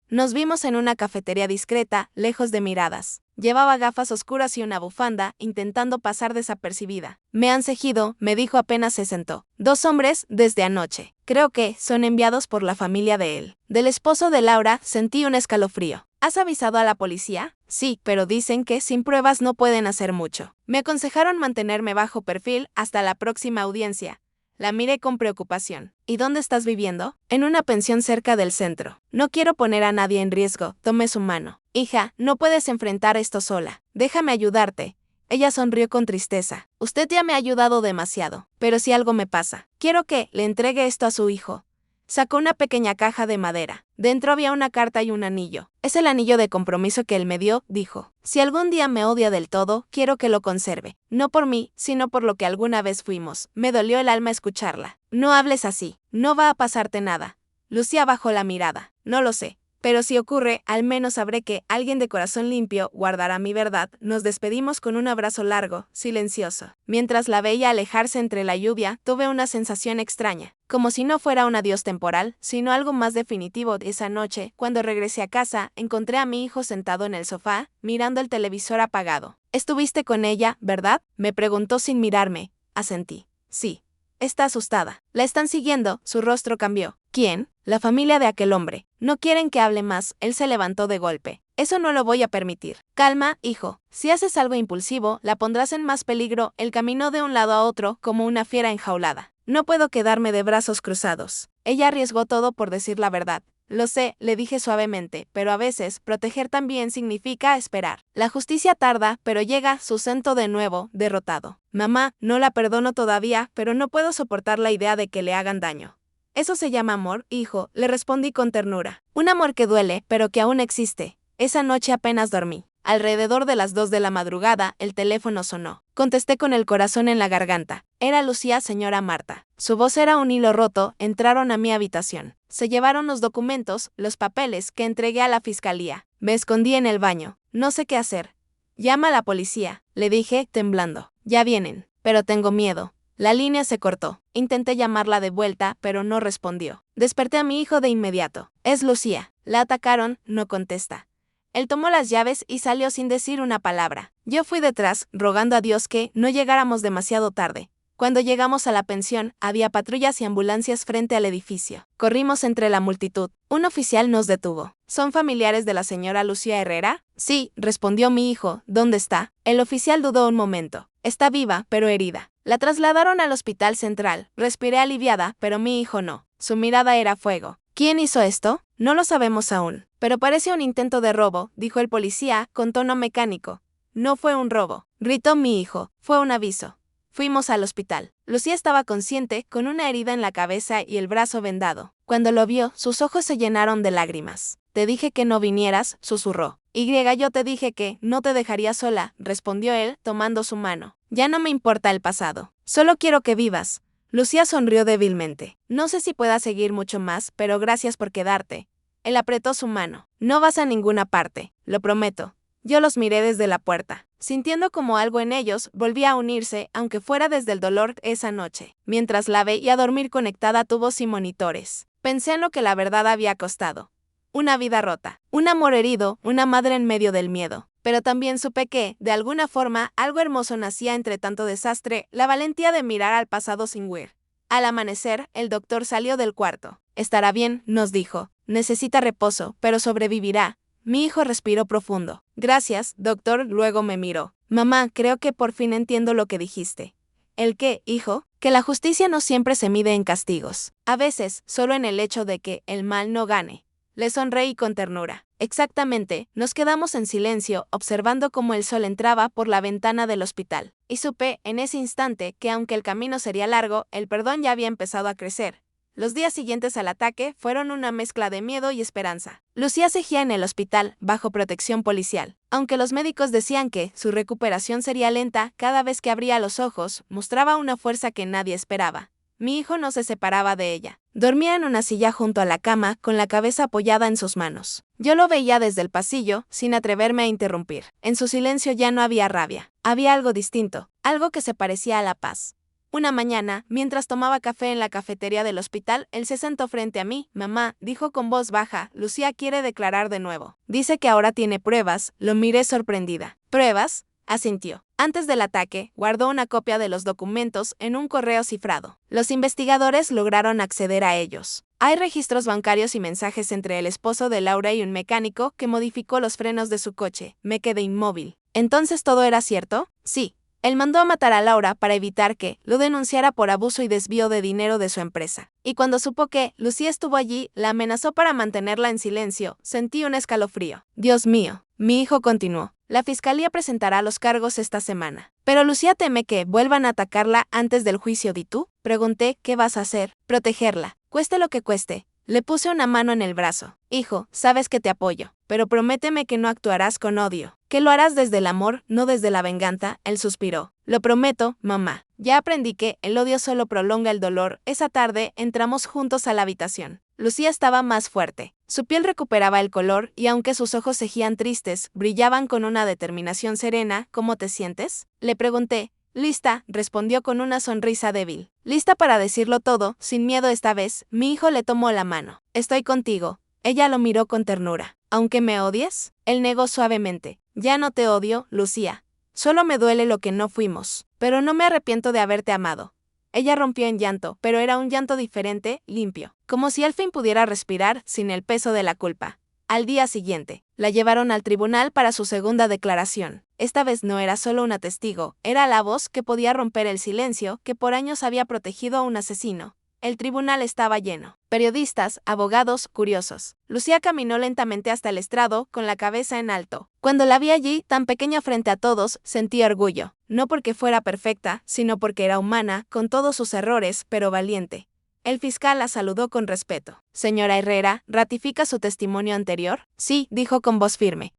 Nos vimos en una cafetería discreta, lejos de miradas. Llevaba gafas oscuras y una bufanda, intentando pasar desapercibida. Me han seguido, me dijo apenas se sentó. 2 hombres, desde anoche. Creo que son enviados por la familia de él. Del esposo de Laura, sentí un escalofrío. ¿Has avisado a la policía? Sí, pero dicen que sin pruebas no pueden hacer mucho. Me aconsejaron mantenerme bajo perfil hasta la próxima audiencia. La miré con preocupación. ¿Y dónde estás viviendo? En una pensión cerca del centro. No quiero poner a nadie en riesgo. Tomé su mano. Hija, no puedes enfrentar esto sola. Déjame ayudarte. Ella sonrió con tristeza. Usted ya me ha ayudado demasiado. Pero si algo me pasa, quiero que le entregue esto a su hijo. Sacó una pequeña caja de madera. Dentro había una carta y un anillo. Es el anillo de compromiso que él me dio, dijo. Si algún día me odia del todo, quiero que lo conserve. No por mí, sino por lo que alguna vez fuimos. Me dolió el alma escucharla. No hables así. No va a pasarte nada. Lucía bajó la mirada. No lo sé. Pero si ocurre, al menos sabré que alguien de corazón limpio guardará mi verdad. Nos despedimos con un abrazo largo, silencioso. Mientras la veía alejarse entre la lluvia, tuve una sensación extraña. Como si no fuera un adiós temporal, sino algo más definitivo. Esa noche, cuando regresé a casa, encontré a mi hijo sentado en el sofá, mirando el televisor apagado. ¿Estuviste con ella, verdad?, me preguntó sin mirarme. Asentí. Sí. Está asustada. La están siguiendo, su rostro cambió. ¿Quién? La familia de aquel hombre. No quieren que hable más, él se levantó de golpe. Eso no lo voy a permitir. Calma, hijo. Si haces algo impulsivo, la pondrás en más peligro. Él caminó de un lado a otro como una fiera enjaulada. No puedo quedarme de brazos cruzados. Ella arriesgó todo por decir la verdad. Lo sé, le dije suavemente, pero a veces, proteger también significa esperar. La justicia tarda, pero llega, susento de nuevo, derrotado. Mamá, no la perdono todavía, pero no puedo soportar la idea de que le hagan daño. Eso se llama amor, hijo, le respondí con ternura. Un amor que duele, pero que aún existe. Esa noche apenas dormí. Alrededor de las 2 de la madrugada, el teléfono sonó. Contesté con el corazón en la garganta. Era Lucía, señora Marta. Su voz era un hilo roto. Entraron a mi habitación. Se llevaron los documentos, los papeles que entregué a la fiscalía. Me escondí en el baño. No sé qué hacer. Llama a la policía, le dije, temblando. Ya vienen. Pero tengo miedo. La línea se cortó. Intenté llamarla de vuelta, pero no respondió. Desperté a mi hijo de inmediato. Es Lucía. La atacaron, no contesta. Él tomó las llaves y salió sin decir una palabra. Yo fui detrás, rogando a Dios que no llegáramos demasiado tarde. Cuando llegamos a la pensión, había patrullas y ambulancias frente al edificio. Corrimos entre la multitud. Un oficial nos detuvo. ¿Son familiares de la señora Lucía Herrera? Sí, respondió mi hijo. ¿Dónde está? El oficial dudó un momento. Está viva, pero herida. La trasladaron al hospital central. Respiré aliviada, pero mi hijo no. Su mirada era fuego. ¿Quién hizo esto? No lo sabemos aún. Pero parece un intento de robo, dijo el policía, con tono mecánico. No fue un robo, gritó mi hijo. Fue un aviso. Fuimos al hospital. Lucía estaba consciente, con una herida en la cabeza y el brazo vendado. Cuando lo vio, sus ojos se llenaron de lágrimas. Te dije que no vinieras, susurró. Yo te dije que no te dejaría sola, respondió él, tomando su mano. Ya no me importa el pasado. Solo quiero que vivas. Lucía sonrió débilmente. No sé si pueda seguir mucho más, pero gracias por quedarte. Él apretó su mano. No vas a ninguna parte, lo prometo. Yo los miré desde la puerta. Sintiendo como algo en ellos volvía a unirse, aunque fuera desde el dolor esa noche. Mientras la veía dormir conectada a tubos y monitores. Pensé en lo que la verdad había costado. Una vida rota, un amor herido, una madre en medio del miedo. Pero también supe que, de alguna forma, algo hermoso nacía entre tanto desastre, la valentía de mirar al pasado sin huir. Al amanecer, el doctor salió del cuarto. Estará bien, nos dijo. Necesita reposo, pero sobrevivirá. Mi hijo respiró profundo. Gracias, doctor, luego me miró. Mamá, creo que por fin entiendo lo que dijiste. ¿El qué, hijo? Que la justicia no siempre se mide en castigos. A veces, solo en el hecho de que el mal no gane. Le sonreí con ternura. Exactamente, nos quedamos en silencio, observando cómo el sol entraba por la ventana del hospital. Y supe, en ese instante, que aunque el camino sería largo, el perdón ya había empezado a crecer. Los días siguientes al ataque fueron una mezcla de miedo y esperanza. Lucía seguía en el hospital, bajo protección policial. Aunque los médicos decían que su recuperación sería lenta, cada vez que abría los ojos, mostraba una fuerza que nadie esperaba. Mi hijo no se separaba de ella. Dormía en una silla junto a la cama, con la cabeza apoyada en sus manos. Yo lo veía desde el pasillo, sin atreverme a interrumpir. En su silencio ya no había rabia. Había algo distinto, algo que se parecía a la paz. Una mañana, mientras tomaba café en la cafetería del hospital, él se sentó frente a mí. Mamá, dijo con voz baja, Lucía quiere declarar de nuevo. Dice que ahora tiene pruebas. Lo miré sorprendida. ¿Pruebas? Asintió. Antes del ataque, guardó una copia de los documentos en un correo cifrado. Los investigadores lograron acceder a ellos. Hay registros bancarios y mensajes entre el esposo de Laura y un mecánico que modificó los frenos de su coche. Me quedé inmóvil. ¿Entonces todo era cierto? Sí. Él mandó a matar a Laura para evitar que lo denunciara por abuso y desvío de dinero de su empresa. Y cuando supo que Lucía estuvo allí, la amenazó para mantenerla en silencio. Sentí un escalofrío. Dios mío. Mi hijo continuó. La fiscalía presentará los cargos esta semana. Pero Lucía teme que vuelvan a atacarla antes del juicio. ¿Y tú? Pregunté, ¿qué vas a hacer? Protegerla. Cueste lo que cueste. Le puse una mano en el brazo. Hijo, sabes que te apoyo, pero prométeme que no actuarás con odio. Que lo harás desde el amor, no desde la venganza. Él suspiró. Lo prometo, mamá. Ya aprendí que el odio solo prolonga el dolor. Esa tarde entramos juntos a la habitación. Lucía estaba más fuerte. Su piel recuperaba el color y aunque sus ojos seguían tristes, brillaban con una determinación serena. ¿Cómo te sientes? Le pregunté. Lista, respondió con una sonrisa débil. Lista para decirlo todo, sin miedo esta vez. Mi hijo le tomó la mano. Estoy contigo. Ella lo miró con ternura. ¿Aunque me odies? Él negó suavemente. Ya no te odio, Lucía. Solo me duele lo que no fuimos. Pero no me arrepiento de haberte amado. Ella rompió en llanto, pero era un llanto diferente, limpio, como si al fin pudiera respirar sin el peso de la culpa. Al día siguiente, la llevaron al tribunal para su segunda declaración. Esta vez no era solo una testigo, era la voz que podía romper el silencio que por años había protegido a un asesino. El tribunal estaba lleno. Periodistas, abogados, curiosos. Lucía caminó lentamente hasta el estrado, con la cabeza en alto. Cuando la vi allí, tan pequeña frente a todos, sentí orgullo. No porque fuera perfecta, sino porque era humana, con todos sus errores, pero valiente. El fiscal la saludó con respeto. Señora Herrera, ¿ratifica su testimonio anterior? Sí, dijo con voz firme.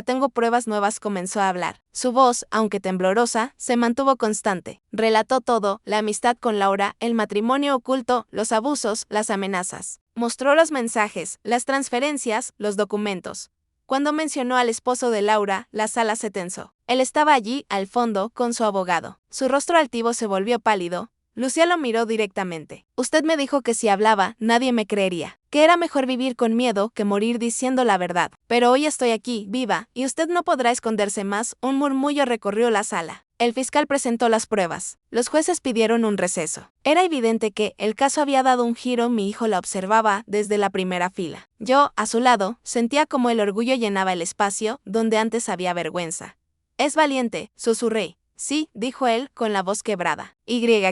Tengo pruebas nuevas, comenzó a hablar. Su voz, aunque temblorosa, se mantuvo constante. Relató todo, la amistad con Laura, el matrimonio oculto, los abusos, las amenazas. Mostró los mensajes, las transferencias, los documentos. Cuando mencionó al esposo de Laura, la sala se tensó. Él estaba allí, al fondo, con su abogado. Su rostro altivo se volvió pálido. Lucía lo miró directamente. Usted me dijo que si hablaba, nadie me creería, que era mejor vivir con miedo que morir diciendo la verdad. Pero hoy estoy aquí, viva, y usted no podrá esconderse más. Un murmullo recorrió la sala. El fiscal presentó las pruebas. Los jueces pidieron un receso. Era evidente que el caso había dado un giro. Mi hijo la observaba desde la primera fila. Yo, a su lado, sentía como el orgullo llenaba el espacio donde antes había vergüenza. Es valiente, susurré. Sí, dijo él, con la voz quebrada.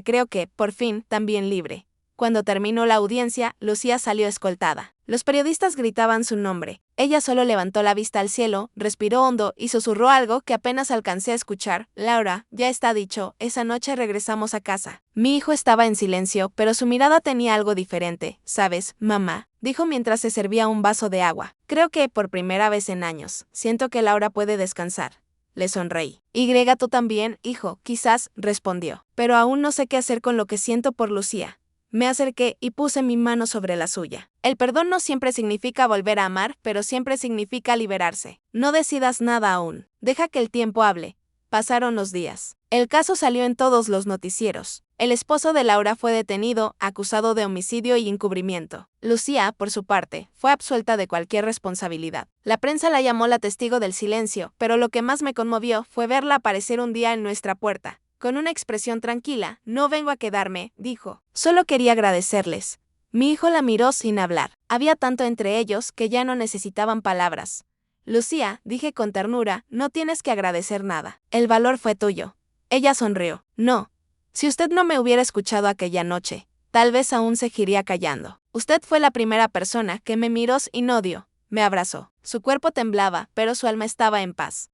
Creo que, por fin, también libre. Cuando terminó la audiencia, Lucía salió escoltada. Los periodistas gritaban su nombre. Ella solo levantó la vista al cielo, respiró hondo y susurró algo que apenas alcancé a escuchar. Laura, ya está dicho, esa noche regresamos a casa. Mi hijo estaba en silencio, pero su mirada tenía algo diferente. ¿Sabes, mamá?, dijo mientras se servía un vaso de agua. Creo que, por primera vez en años, siento que Laura puede descansar. Le sonreí. Tú también, hijo, quizás, respondió. Pero aún no sé qué hacer con lo que siento por Lucía. Me acerqué y puse mi mano sobre la suya. El perdón no siempre significa volver a amar, pero siempre significa liberarse. No decidas nada aún. Deja que el tiempo hable. Pasaron los días. El caso salió en todos los noticieros. El esposo de Laura fue detenido, acusado de homicidio y encubrimiento. Lucía, por su parte, fue absuelta de cualquier responsabilidad. La prensa la llamó la testigo del silencio, pero lo que más me conmovió fue verla aparecer un día en nuestra puerta. Con una expresión tranquila, no vengo a quedarme, dijo. Solo quería agradecerles. Mi hijo la miró sin hablar. Había tanto entre ellos que ya no necesitaban palabras. Lucía, dije con ternura, no tienes que agradecer nada. El valor fue tuyo. Ella sonrió. No. Si usted no me hubiera escuchado aquella noche, tal vez aún seguiría callando. Usted fue la primera persona que me miró sin odio. Me abrazó. Su cuerpo temblaba, pero su alma estaba en paz.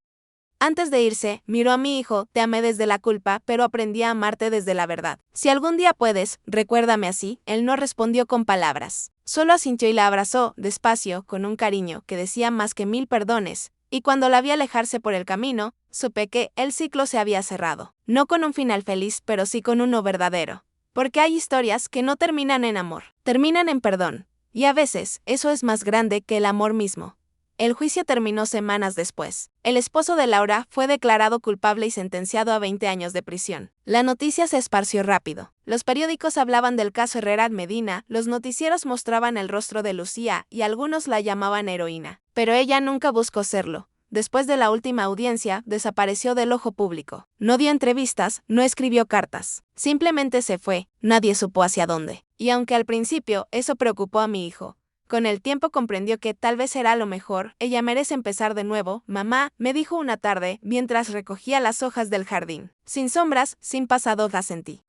Antes de irse, miró a mi hijo. Te amé desde la culpa, pero aprendí a amarte desde la verdad. Si algún día puedes, recuérdame así. Él no respondió con palabras. Solo asintió y la abrazó, despacio, con un cariño que decía más que 1000 perdones. Y cuando la vi alejarse por el camino, supe que el ciclo se había cerrado. No con un final feliz, pero sí con uno verdadero. Porque hay historias que no terminan en amor, terminan en perdón. Y a veces, eso es más grande que el amor mismo. El juicio terminó semanas después. El esposo de Laura fue declarado culpable y sentenciado a 20 años de prisión. La noticia se esparció rápido. Los periódicos hablaban del caso Herrera Medina, los noticieros mostraban el rostro de Lucía y algunos la llamaban heroína. Pero ella nunca buscó serlo. Después de la última audiencia, desapareció del ojo público. No dio entrevistas, no escribió cartas. Simplemente se fue, nadie supo hacia dónde. Y aunque al principio eso preocupó a mi hijo, con el tiempo comprendió que tal vez era lo mejor. Ella merece empezar de nuevo, mamá, me dijo una tarde, mientras recogía las hojas del jardín. Sin sombras, sin pasado, la sentí.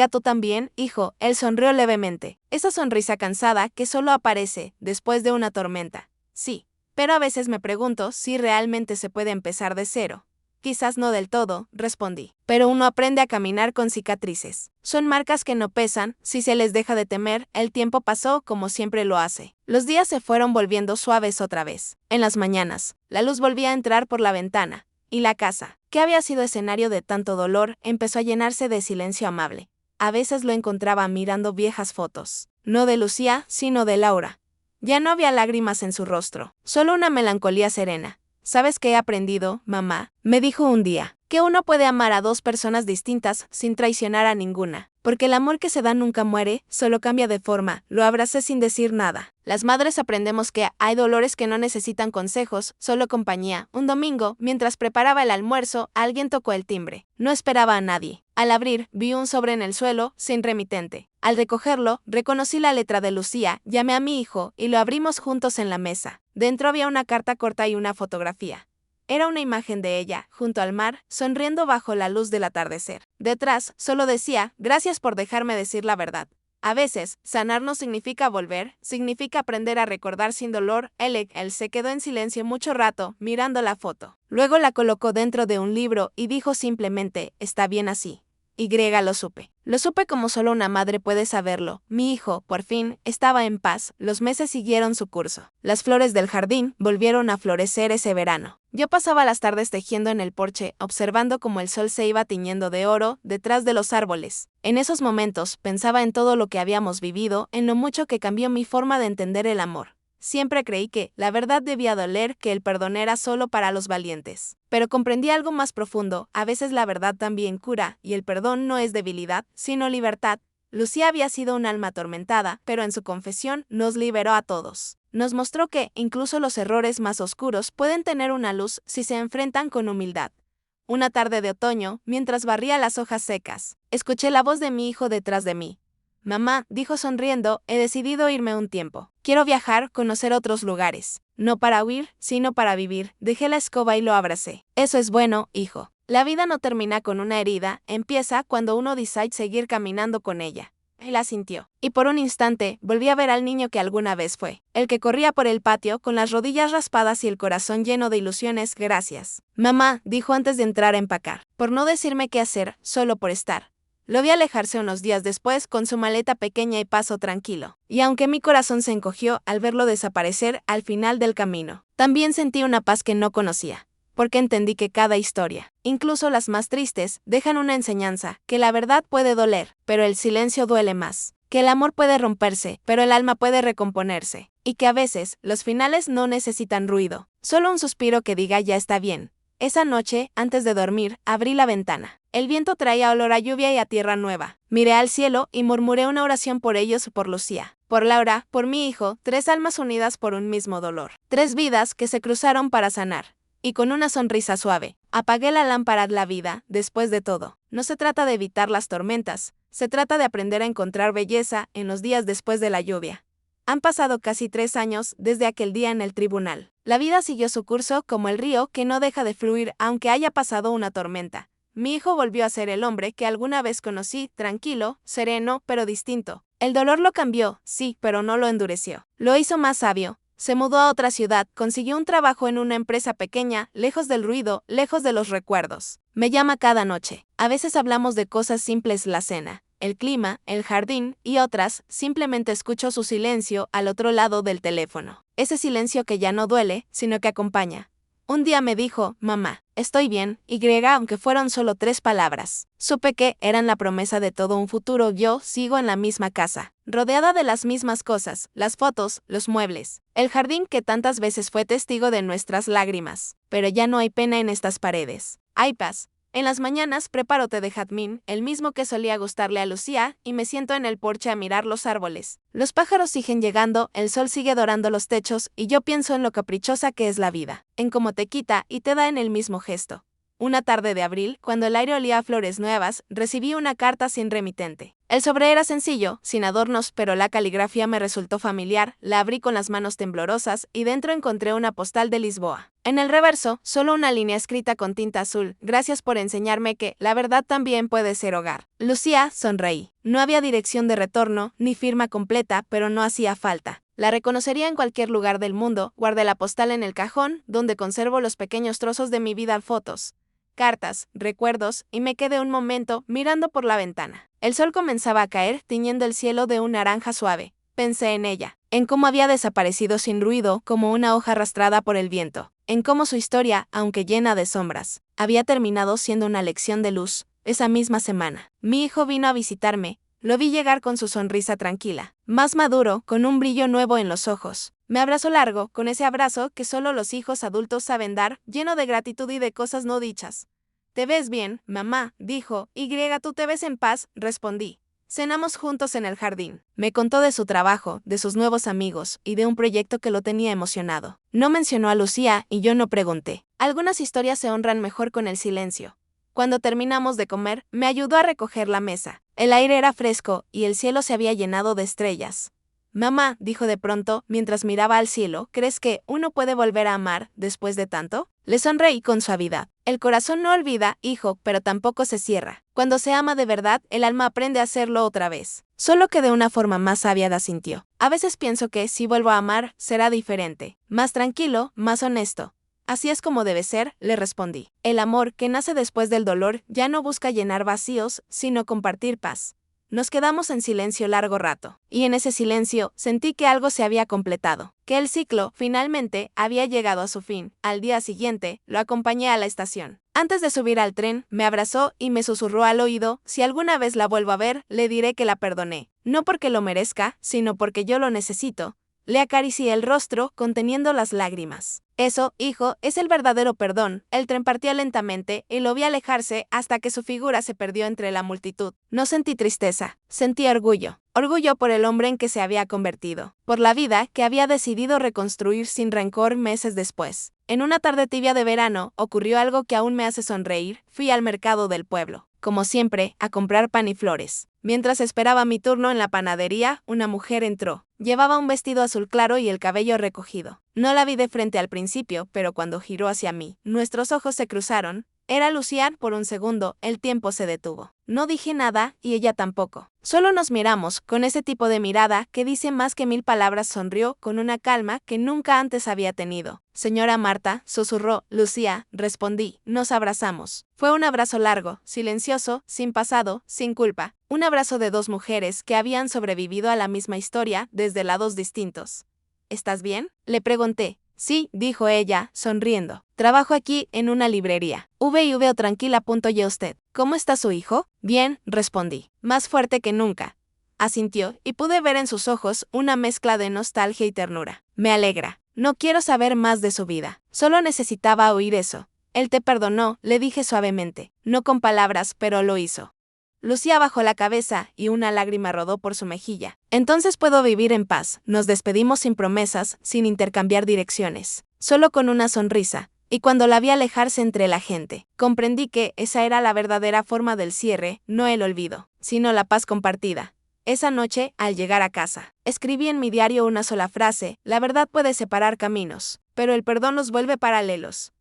Tú también, hijo, él sonrió levemente. Esa sonrisa cansada que solo aparece después de una tormenta. Sí, pero a veces me pregunto si realmente se puede empezar de cero. Quizás no del todo, respondí. Pero uno aprende a caminar con cicatrices. Son marcas que no pesan, si se les deja de temer. El tiempo pasó como siempre lo hace. Los días se fueron volviendo suaves otra vez. En las mañanas, la luz volvía a entrar por la ventana. Y la casa, que había sido escenario de tanto dolor, empezó a llenarse de silencio amable. A veces lo encontraba mirando viejas fotos. No de Lucía, sino de Laura. Ya no había lágrimas en su rostro, solo una melancolía serena. ¿Sabes qué he aprendido, mamá?, me dijo un día. Que uno puede amar a dos personas distintas sin traicionar a ninguna. Porque el amor que se da nunca muere, solo cambia de forma, lo abracé sin decir nada. Las madres aprendemos que hay dolores que no necesitan consejos, solo compañía. Un domingo, mientras preparaba el almuerzo, alguien tocó el timbre. No esperaba a nadie. Al abrir, vi un sobre en el suelo, sin remitente. Al recogerlo, reconocí la letra de Lucía, llamé a mi hijo, y lo abrimos juntos en la mesa. Dentro había una carta corta y una fotografía. Era una imagen de ella, junto al mar, sonriendo bajo la luz del atardecer. Detrás, solo decía, gracias por dejarme decir la verdad. A veces, sanar no significa volver, significa aprender a recordar sin dolor. Él se quedó en silencio mucho rato, mirando la foto. Luego la colocó dentro de un libro y dijo simplemente, está bien así. Lo supe. Lo supe como solo una madre puede saberlo. Mi hijo, por fin, estaba en paz. Los meses siguieron su curso. Las flores del jardín volvieron a florecer ese verano. Yo pasaba las tardes tejiendo en el porche, observando cómo el sol se iba tiñendo de oro detrás de los árboles. En esos momentos pensaba en todo lo que habíamos vivido, en lo mucho que cambió mi forma de entender el amor. Siempre creí que la verdad debía doler, que el perdón era solo para los valientes. Pero comprendí algo más profundo, a veces la verdad también cura, y el perdón no es debilidad, sino libertad. Lucía había sido un alma atormentada, pero en su confesión nos liberó a todos. Nos mostró que, incluso los errores más oscuros pueden tener una luz si se enfrentan con humildad. Una tarde de otoño, mientras barría las hojas secas, escuché la voz de mi hijo detrás de mí. Mamá, dijo sonriendo, he decidido irme un tiempo. Quiero viajar, conocer otros lugares. No para huir, sino para vivir. Dejé la escoba y lo abracé. Eso es bueno, hijo. La vida no termina con una herida, empieza cuando uno decide seguir caminando con ella. Él asintió. Y por un instante, volví a ver al niño que alguna vez fue. El que corría por el patio, con las rodillas raspadas y el corazón lleno de ilusiones. Gracias. Mamá, dijo antes de entrar a empacar. Por no decirme qué hacer, solo por estar. Lo vi alejarse unos días después con su maleta pequeña y paso tranquilo. Y aunque mi corazón se encogió al verlo desaparecer al final del camino, también sentí una paz que no conocía. Porque entendí que cada historia, incluso las más tristes, dejan una enseñanza, que la verdad puede doler, pero el silencio duele más. Que el amor puede romperse, pero el alma puede recomponerse. Y que a veces, los finales no necesitan ruido. Solo un suspiro que diga ya está bien. Esa noche, antes de dormir, abrí la ventana. El viento traía olor a lluvia y a tierra nueva. Miré al cielo y murmuré una oración por ellos, por Lucía, por Laura, por mi hijo, 3 almas unidas por un mismo dolor. 3 vidas que se cruzaron para sanar. Y con una sonrisa suave, apagué la lámpara de la vida. Después de todo, no se trata de evitar las tormentas, se trata de aprender a encontrar belleza en los días después de la lluvia. Han pasado casi 3 años desde aquel día en el tribunal. La vida siguió su curso como el río que no deja de fluir aunque haya pasado una tormenta. Mi hijo volvió a ser el hombre que alguna vez conocí, tranquilo, sereno, pero distinto. El dolor lo cambió, sí, pero no lo endureció. Lo hizo más sabio. Se mudó a otra ciudad, consiguió un trabajo en una empresa pequeña, lejos del ruido, lejos de los recuerdos. Me llama cada noche. A veces hablamos de cosas simples, la cena, el clima, el jardín, y otras, simplemente escucho su silencio al otro lado del teléfono. Ese silencio que ya no duele, sino que acompaña. Un día me dijo, mamá, estoy bien, aunque fueron solo 3 palabras. Supe que eran la promesa de todo un futuro. Yo sigo en la misma casa, rodeada de las mismas cosas, las fotos, los muebles, el jardín que tantas veces fue testigo de nuestras lágrimas. Pero ya no hay pena en estas paredes. Hay paz. En las mañanas preparo té de jazmín, el mismo que solía gustarle a Lucía, y me siento en el porche a mirar los árboles. Los pájaros siguen llegando, el sol sigue dorando los techos, y yo pienso en lo caprichosa que es la vida, en cómo te quita y te da en el mismo gesto. Una tarde de abril, cuando el aire olía a flores nuevas, recibí una carta sin remitente. El sobre era sencillo, sin adornos, pero la caligrafía me resultó familiar. La abrí con las manos temblorosas y dentro encontré una postal de Lisboa. En el reverso, solo una línea escrita con tinta azul. Gracias por enseñarme que la verdad también puede ser hogar. Lucía, sonreí. No había dirección de retorno, ni firma completa, pero no hacía falta. La reconocería en cualquier lugar del mundo. Guardé la postal en el cajón, donde conservo los pequeños trozos de mi vida, fotos, cartas, recuerdos, y me quedé un momento mirando por la ventana. El sol comenzaba a caer, tiñendo el cielo de un naranja suave. Pensé en ella, en cómo había desaparecido sin ruido, como una hoja arrastrada por el viento, en cómo su historia, aunque llena de sombras, había terminado siendo una lección de luz. Esa misma semana, mi hijo vino a visitarme. Lo vi llegar con su sonrisa tranquila, más maduro, con un brillo nuevo en los ojos. Me abrazó largo, con ese abrazo que solo los hijos adultos saben dar, lleno de gratitud y de cosas no dichas. «Te ves bien, mamá», dijo. «Tú te ves en paz», respondí. Cenamos juntos en el jardín. Me contó de su trabajo, de sus nuevos amigos y de un proyecto que lo tenía emocionado. No mencionó a Lucía y yo no pregunté. Algunas historias se honran mejor con el silencio. Cuando terminamos de comer, me ayudó a recoger la mesa. El aire era fresco y el cielo se había llenado de estrellas. Mamá, dijo de pronto, mientras miraba al cielo, ¿crees que uno puede volver a amar después de tanto? Le sonreí con suavidad. El corazón no olvida, hijo, pero tampoco se cierra. Cuando se ama de verdad, el alma aprende a hacerlo otra vez. Solo que de una forma más sabia, asintió. A veces pienso que, si vuelvo a amar, será diferente. Más tranquilo, más honesto. Así es como debe ser, le respondí. El amor, que nace después del dolor, ya no busca llenar vacíos, sino compartir paz. Nos quedamos en silencio largo rato, y en ese silencio sentí que algo se había completado, que el ciclo, finalmente, había llegado a su fin. Al día siguiente, lo acompañé a la estación. Antes de subir al tren, me abrazó y me susurró al oído, si alguna vez la vuelvo a ver, le diré que la perdoné. No porque lo merezca, sino porque yo lo necesito. Le acaricié el rostro, conteniendo las lágrimas. Eso, hijo, es el verdadero perdón. El tren partía lentamente y lo vi alejarse hasta que su figura se perdió entre la multitud. No sentí tristeza, sentí orgullo. Orgullo por el hombre en que se había convertido, por la vida que había decidido reconstruir sin rencor meses después. En una tarde tibia de verano, ocurrió algo que aún me hace sonreír. Fui al mercado del pueblo, como siempre, a comprar pan y flores. Mientras esperaba mi turno en la panadería, una mujer entró. Llevaba un vestido azul claro y el cabello recogido. No la vi de frente al principio, pero cuando giró hacia mí, nuestros ojos se cruzaron. Era Lucía. Por un segundo, el tiempo se detuvo. No dije nada, y ella tampoco. Solo nos miramos, con ese tipo de mirada que dice más que 1000 palabras. Sonrió, con una calma que nunca antes había tenido. Señora Marta, susurró. Lucía, respondí. Nos abrazamos. Fue un abrazo largo, silencioso, sin pasado, sin culpa. Un abrazo de dos mujeres que habían sobrevivido a la misma historia, desde lados distintos. ¿Estás bien?, le pregunté. Sí, dijo ella, sonriendo. Trabajo aquí, en una librería. V&V o tranquila. ¿Y usted? ¿Cómo está su hijo? Bien, respondí. Más fuerte que nunca. Asintió, y pude ver en sus ojos una mezcla de nostalgia y ternura. Me alegra. No quiero saber más de su vida. Solo necesitaba oír eso. Él te perdonó, le dije suavemente. No con palabras, pero lo hizo. Lucía bajó la cabeza y una lágrima rodó por su mejilla. Entonces puedo vivir en paz. Nos despedimos sin promesas, sin intercambiar direcciones, solo con una sonrisa. Y cuando la vi alejarse entre la gente, comprendí que esa era la verdadera forma del cierre, no el olvido, sino la paz compartida. Esa noche, al llegar a casa, escribí en mi diario una sola frase: la verdad puede separar caminos, pero el perdón los vuelve paralelos.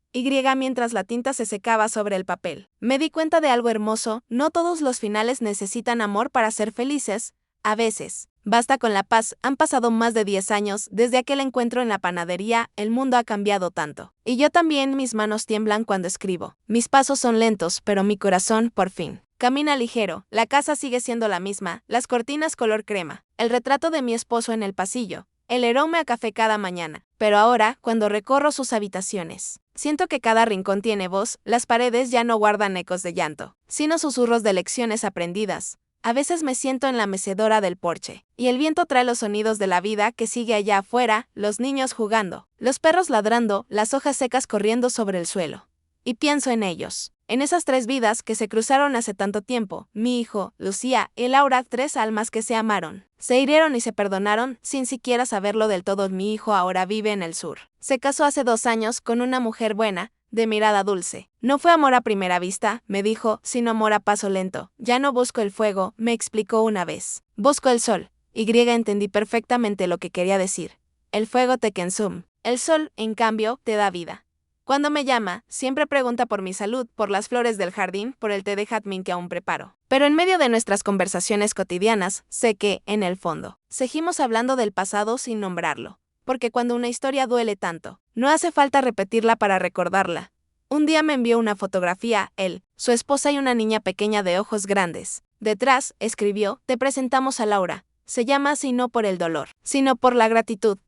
Mientras la tinta se secaba sobre el papel. Me di cuenta de algo hermoso: no todos los finales necesitan amor para ser felices. A veces, basta con la paz. Han pasado más de 10 años desde aquel encuentro en la panadería. El mundo ha cambiado tanto. Y yo también. Mis manos tiemblan cuando escribo. Mis pasos son lentos, pero mi corazón, por fin, camina ligero. La casa sigue siendo la misma, las cortinas color crema, el retrato de mi esposo en el pasillo, el aroma a café cada mañana. Pero ahora, cuando recorro sus habitaciones, siento que cada rincón tiene voz. Las paredes ya no guardan ecos de llanto, sino susurros de lecciones aprendidas. A veces me siento en la mecedora del porche, y el viento trae los sonidos de la vida que sigue allá afuera, los niños jugando, los perros ladrando, las hojas secas corriendo sobre el suelo. Y pienso en ellos, en esas 3 vidas que se cruzaron hace tanto tiempo, mi hijo, Lucía y Laura, 3 almas que se amaron, se hirieron y se perdonaron sin siquiera saberlo del todo. Mi hijo ahora vive en el sur. Se casó hace 2 años con una mujer buena, de mirada dulce. No fue amor a primera vista, me dijo, sino amor a paso lento. Ya no busco el fuego, me explicó una vez. Busco el sol. Entendí perfectamente lo que quería decir. El fuego te consume. El sol, en cambio, te da vida. Cuando me llama, siempre pregunta por mi salud, por las flores del jardín, por el té de jazmín que aún preparo. Pero en medio de nuestras conversaciones cotidianas, sé que, en el fondo, seguimos hablando del pasado sin nombrarlo. Porque cuando una historia duele tanto, no hace falta repetirla para recordarla. Un día me envió una fotografía, él, su esposa y una niña pequeña de ojos grandes. Detrás, escribió: te presentamos a Laura. Se llama así no por el dolor, sino por la gratitud.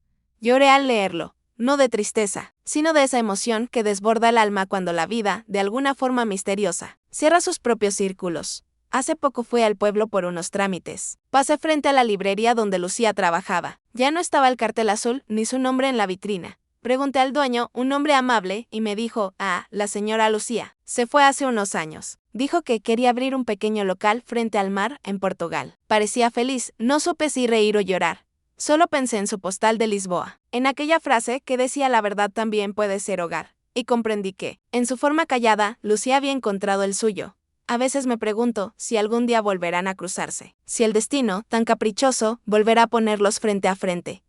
Lloré al leerlo. No de tristeza, sino de esa emoción que desborda el alma cuando la vida, de alguna forma misteriosa, cierra sus propios círculos. Hace poco fui al pueblo por unos trámites. Pasé frente a la librería donde Lucía trabajaba. Ya no estaba el cartel azul ni su nombre en la vitrina. Pregunté al dueño, un hombre amable, y me dijo: la señora Lucía. Se fue hace unos años. Dijo que quería abrir un pequeño local frente al mar en Portugal. Parecía feliz, no supe si reír o llorar. Solo pensé en su postal de Lisboa. En aquella frase que decía la verdad también puede ser hogar. Y comprendí que, en su forma callada, Lucía había encontrado el suyo. A veces me pregunto si algún día volverán a cruzarse. Si el destino, tan caprichoso, volverá a ponerlos frente a frente.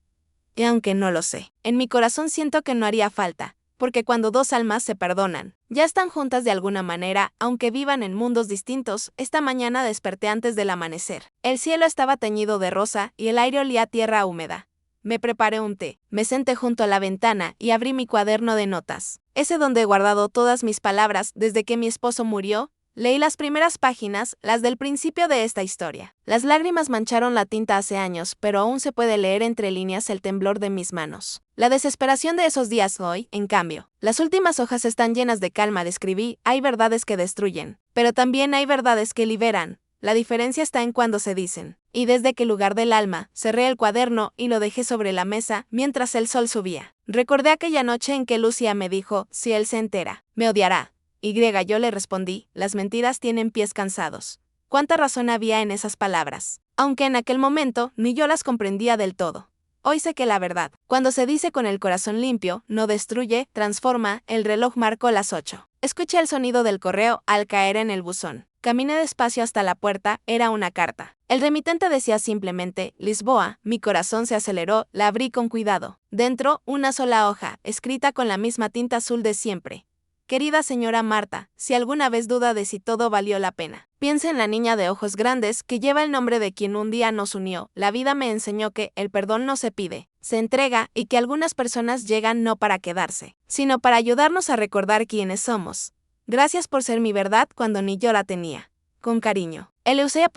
Y aunque no lo sé, en mi corazón siento que no haría falta. Porque cuando dos almas se perdonan, ya están juntas de alguna manera, aunque vivan en mundos distintos. Esta mañana desperté antes del amanecer. El cielo estaba teñido de rosa y el aire olía a tierra húmeda. Me preparé un té, me senté junto a la ventana y abrí mi cuaderno de notas. Ese donde he guardado todas mis palabras desde que mi esposo murió. Leí las primeras páginas, las del principio de esta historia. Las lágrimas mancharon la tinta hace años, pero aún se puede leer entre líneas el temblor de mis manos. La desesperación de esos días hoy, en cambio. Las últimas hojas están llenas de calma, describí, hay verdades que destruyen, pero también hay verdades que liberan. La diferencia está en cuando se dicen. Y desde aquel lugar del alma, cerré el cuaderno y lo dejé sobre la mesa mientras el sol subía. Recordé aquella noche en que Lucía me dijo, si él se entera, me odiará. Yo le respondí, las mentiras tienen pies cansados. ¿Cuánta razón había en esas palabras? Aunque en aquel momento ni yo las comprendía del todo. Hoy sé que la verdad, cuando se dice con el corazón limpio, no destruye, transforma. El reloj marcó las 8. Escuché el sonido del correo al caer en el buzón. Caminé despacio hasta la puerta, era una carta. El remitente decía simplemente, Lisboa. Mi corazón se aceleró, la abrí con cuidado. Dentro, una sola hoja, escrita con la misma tinta azul de siempre. Querida señora Marta, si alguna vez duda de si todo valió la pena, piense en la niña de ojos grandes que lleva el nombre de quien un día nos unió. La vida me enseñó que el perdón no se pide, se entrega, y que algunas personas llegan no para quedarse, sino para ayudarnos a recordar quiénes somos. Gracias por ser mi verdad cuando ni yo la tenía. Con cariño. Eleusa.*,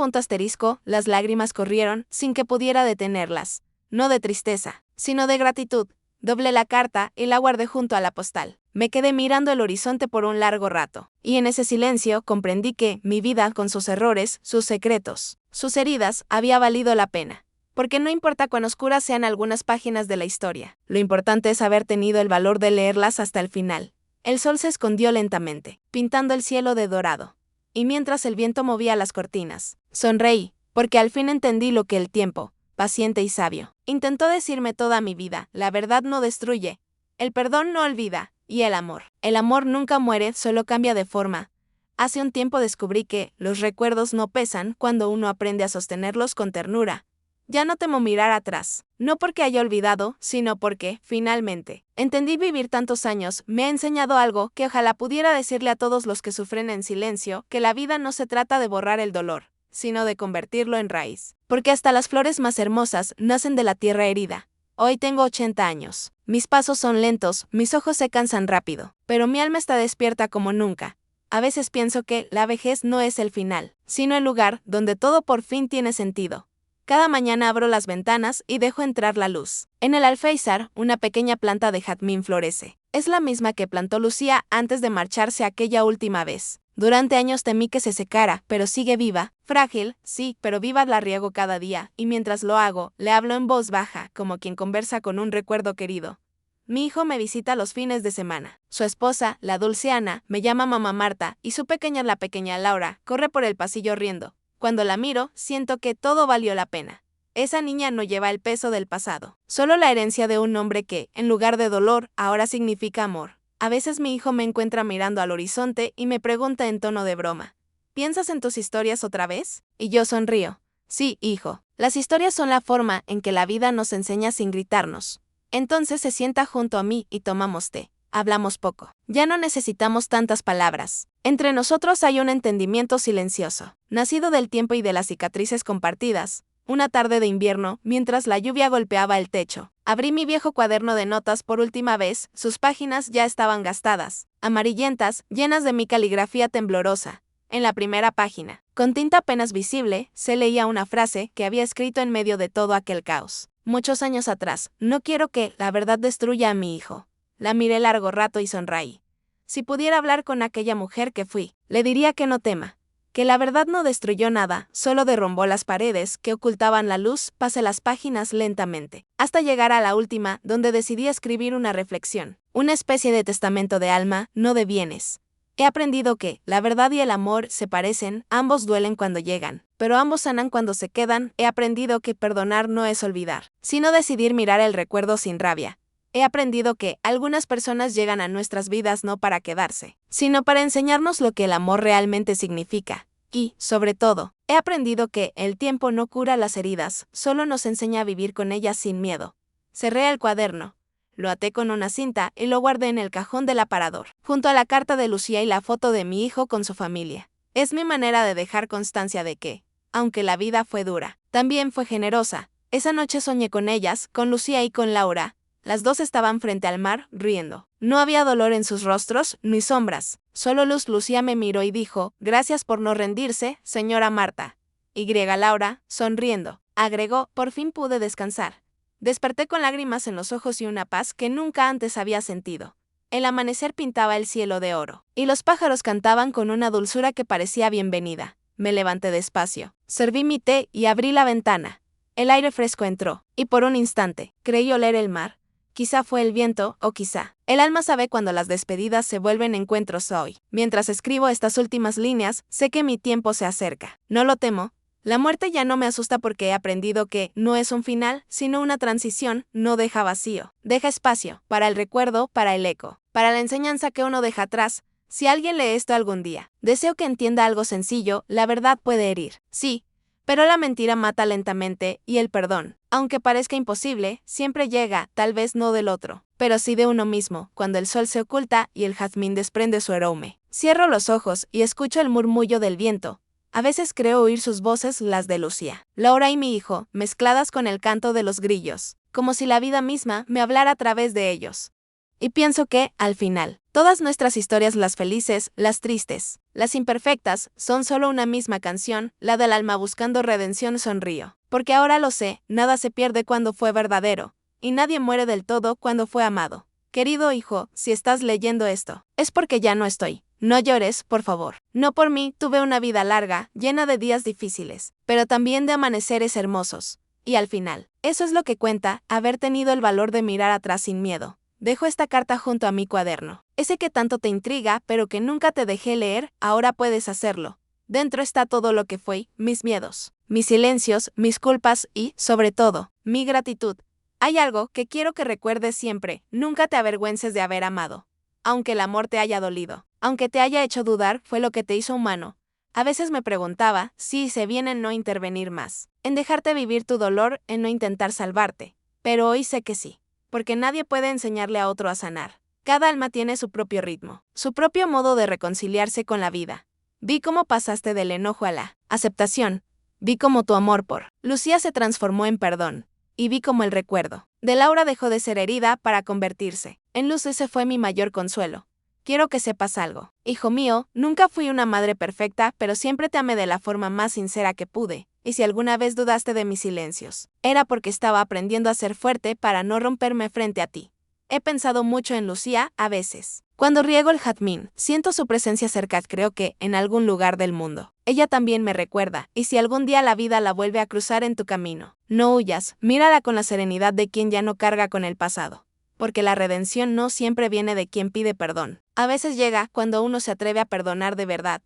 las lágrimas corrieron sin que pudiera detenerlas. No de tristeza, sino de gratitud. Doblé la carta y la guardé junto a la postal. Me quedé mirando el horizonte por un largo rato, y en ese silencio comprendí que mi vida, con sus errores, sus secretos, sus heridas, había valido la pena. Porque no importa cuán oscuras sean algunas páginas de la historia, lo importante es haber tenido el valor de leerlas hasta el final. El sol se escondió lentamente, pintando el cielo de dorado. Y mientras el viento movía las cortinas, sonreí, porque al fin entendí lo que el tiempo, paciente y sabio, intentó decirme toda mi vida. La verdad no destruye, el perdón no olvida, y el amor nunca muere, solo cambia de forma. Hace un tiempo descubrí que los recuerdos no pesan cuando uno aprende a sostenerlos con ternura. Ya no temo mirar atrás, no porque haya olvidado, sino porque, finalmente, entendí. Vivir tantos años me ha enseñado algo que ojalá pudiera decirle a todos los que sufren en silencio, que la vida no se trata de borrar el dolor, sino de convertirlo en raíz. Porque hasta las flores más hermosas nacen de la tierra herida. Hoy tengo 80 años. Mis pasos son lentos, mis ojos se cansan rápido, pero mi alma está despierta como nunca. A veces pienso que la vejez no es el final, sino el lugar donde todo por fin tiene sentido. Cada mañana abro las ventanas y dejo entrar la luz. En el alféizar, una pequeña planta de jazmín florece. Es la misma que plantó Lucía antes de marcharse aquella última vez. Durante años temí que se secara, pero sigue viva, frágil, sí, pero viva. La riego cada día, y mientras lo hago, le hablo en voz baja, como quien conversa con un recuerdo querido. Mi hijo me visita los fines de semana. Su esposa, la dulce Ana, me llama mamá Marta, y su pequeña, la pequeña Laura, corre por el pasillo riendo. Cuando la miro, siento que todo valió la pena. Esa niña no lleva el peso del pasado, solo la herencia de un hombre que, en lugar de dolor, ahora significa amor. A veces mi hijo me encuentra mirando al horizonte y me pregunta en tono de broma, ¿piensas en tus historias otra vez? Y yo sonrío. Sí, hijo, las historias son la forma en que la vida nos enseña sin gritarnos. Entonces se sienta junto a mí y tomamos té. Hablamos poco. Ya no necesitamos tantas palabras. Entre nosotros hay un entendimiento silencioso, nacido del tiempo y de las cicatrices compartidas. Una tarde de invierno, mientras la lluvia golpeaba el techo, abrí mi viejo cuaderno de notas por última vez. Sus páginas ya estaban gastadas, amarillentas, llenas de mi caligrafía temblorosa. En la primera página, con tinta apenas visible, se leía una frase que había escrito en medio de todo aquel caos. Muchos años atrás, no quiero que la verdad destruya a mi hijo. La miré largo rato y sonreí. Si pudiera hablar con aquella mujer que fui, le diría que no tema, que la verdad no destruyó nada, solo derrumbó las paredes que ocultaban la luz. Pasé las páginas lentamente, hasta llegar a la última, donde decidí escribir una reflexión, una especie de testamento de alma, no de bienes. He aprendido que la verdad y el amor se parecen, ambos duelen cuando llegan, pero ambos sanan cuando se quedan. He aprendido que perdonar no es olvidar, sino decidir mirar el recuerdo sin rabia. He aprendido que algunas personas llegan a nuestras vidas no para quedarse, sino para enseñarnos lo que el amor realmente significa. Y, sobre todo, he aprendido que el tiempo no cura las heridas, solo nos enseña a vivir con ellas sin miedo. Cerré el cuaderno, lo até con una cinta y lo guardé en el cajón del aparador, junto a la carta de Lucía y la foto de mi hijo con su familia. Es mi manera de dejar constancia de que, aunque la vida fue dura, también fue generosa. Esa noche soñé con ellas, con Lucía y con Laura. Las dos estaban frente al mar, riendo. No había dolor en sus rostros, ni sombras. Solo luz. Lucía me miró y dijo, gracias por no rendirse, señora Marta. Laura, sonriendo, agregó, por fin pude descansar. Desperté con lágrimas en los ojos y una paz que nunca antes había sentido. El amanecer pintaba el cielo de oro, y los pájaros cantaban con una dulzura que parecía bienvenida. Me levanté despacio, serví mi té y abrí la ventana. El aire fresco entró, y por un instante, creí oler el mar. Quizá fue el viento, o quizá. El alma sabe cuando las despedidas se vuelven encuentros hoy. Mientras escribo estas últimas líneas, sé que mi tiempo se acerca. No lo temo. La muerte ya no me asusta porque he aprendido que no es un final, sino una transición. No deja vacío. Deja espacio, para el recuerdo, para el eco, para la enseñanza que uno deja atrás. Si alguien lee esto algún día, deseo que entienda algo sencillo, la verdad puede herir. Sí. Pero la mentira mata lentamente, y el perdón, aunque parezca imposible, siempre llega, tal vez no del otro, pero sí de uno mismo, cuando el sol se oculta y el jazmín desprende su aroma. Cierro los ojos y escucho el murmullo del viento. A veces creo oír sus voces, las de Lucía, Laura y mi hijo, mezcladas con el canto de los grillos, como si la vida misma me hablara a través de ellos. Y pienso que, al final, todas nuestras historias, las felices, las tristes, las imperfectas, son solo una misma canción, la del alma buscando redención. Sonrío, porque ahora lo sé, nada se pierde cuando fue verdadero, y nadie muere del todo cuando fue amado. Querido hijo, si estás leyendo esto, es porque ya no estoy. No llores, por favor. No por mí, tuve una vida larga, llena de días difíciles, pero también de amaneceres hermosos. Y al final, eso es lo que cuenta, haber tenido el valor de mirar atrás sin miedo. Dejo esta carta junto a mi cuaderno. Ese que tanto te intriga, pero que nunca te dejé leer, ahora puedes hacerlo. Dentro está todo lo que fue, mis miedos, mis silencios, mis culpas y, sobre todo, mi gratitud. Hay algo que quiero que recuerdes siempre, nunca te avergüences de haber amado. Aunque el amor te haya dolido, aunque te haya hecho dudar, fue lo que te hizo humano. A veces me preguntaba si hice bien en no intervenir más, en dejarte vivir tu dolor, en no intentar salvarte. Pero hoy sé que sí. Porque nadie puede enseñarle a otro a sanar. Cada alma tiene su propio ritmo, su propio modo de reconciliarse con la vida. Vi cómo pasaste del enojo a la aceptación. Vi cómo tu amor por Lucía se transformó en perdón. Y vi cómo el recuerdo de Laura dejó de ser herida para convertirse en luz. Ese fue mi mayor consuelo. Quiero que sepas algo. Hijo mío, nunca fui una madre perfecta, pero siempre te amé de la forma más sincera que pude. Y si alguna vez dudaste de mis silencios, era porque estaba aprendiendo a ser fuerte para no romperme frente a ti. He pensado mucho en Lucía, a veces. Cuando riego el jazmín, siento su presencia cerca, creo que, en algún lugar del mundo. Ella también me recuerda, y si algún día la vida la vuelve a cruzar en tu camino, no huyas, mírala con la serenidad de quien ya no carga con el pasado. Porque la redención no siempre viene de quien pide perdón. A veces llega cuando uno se atreve a perdonar de verdad.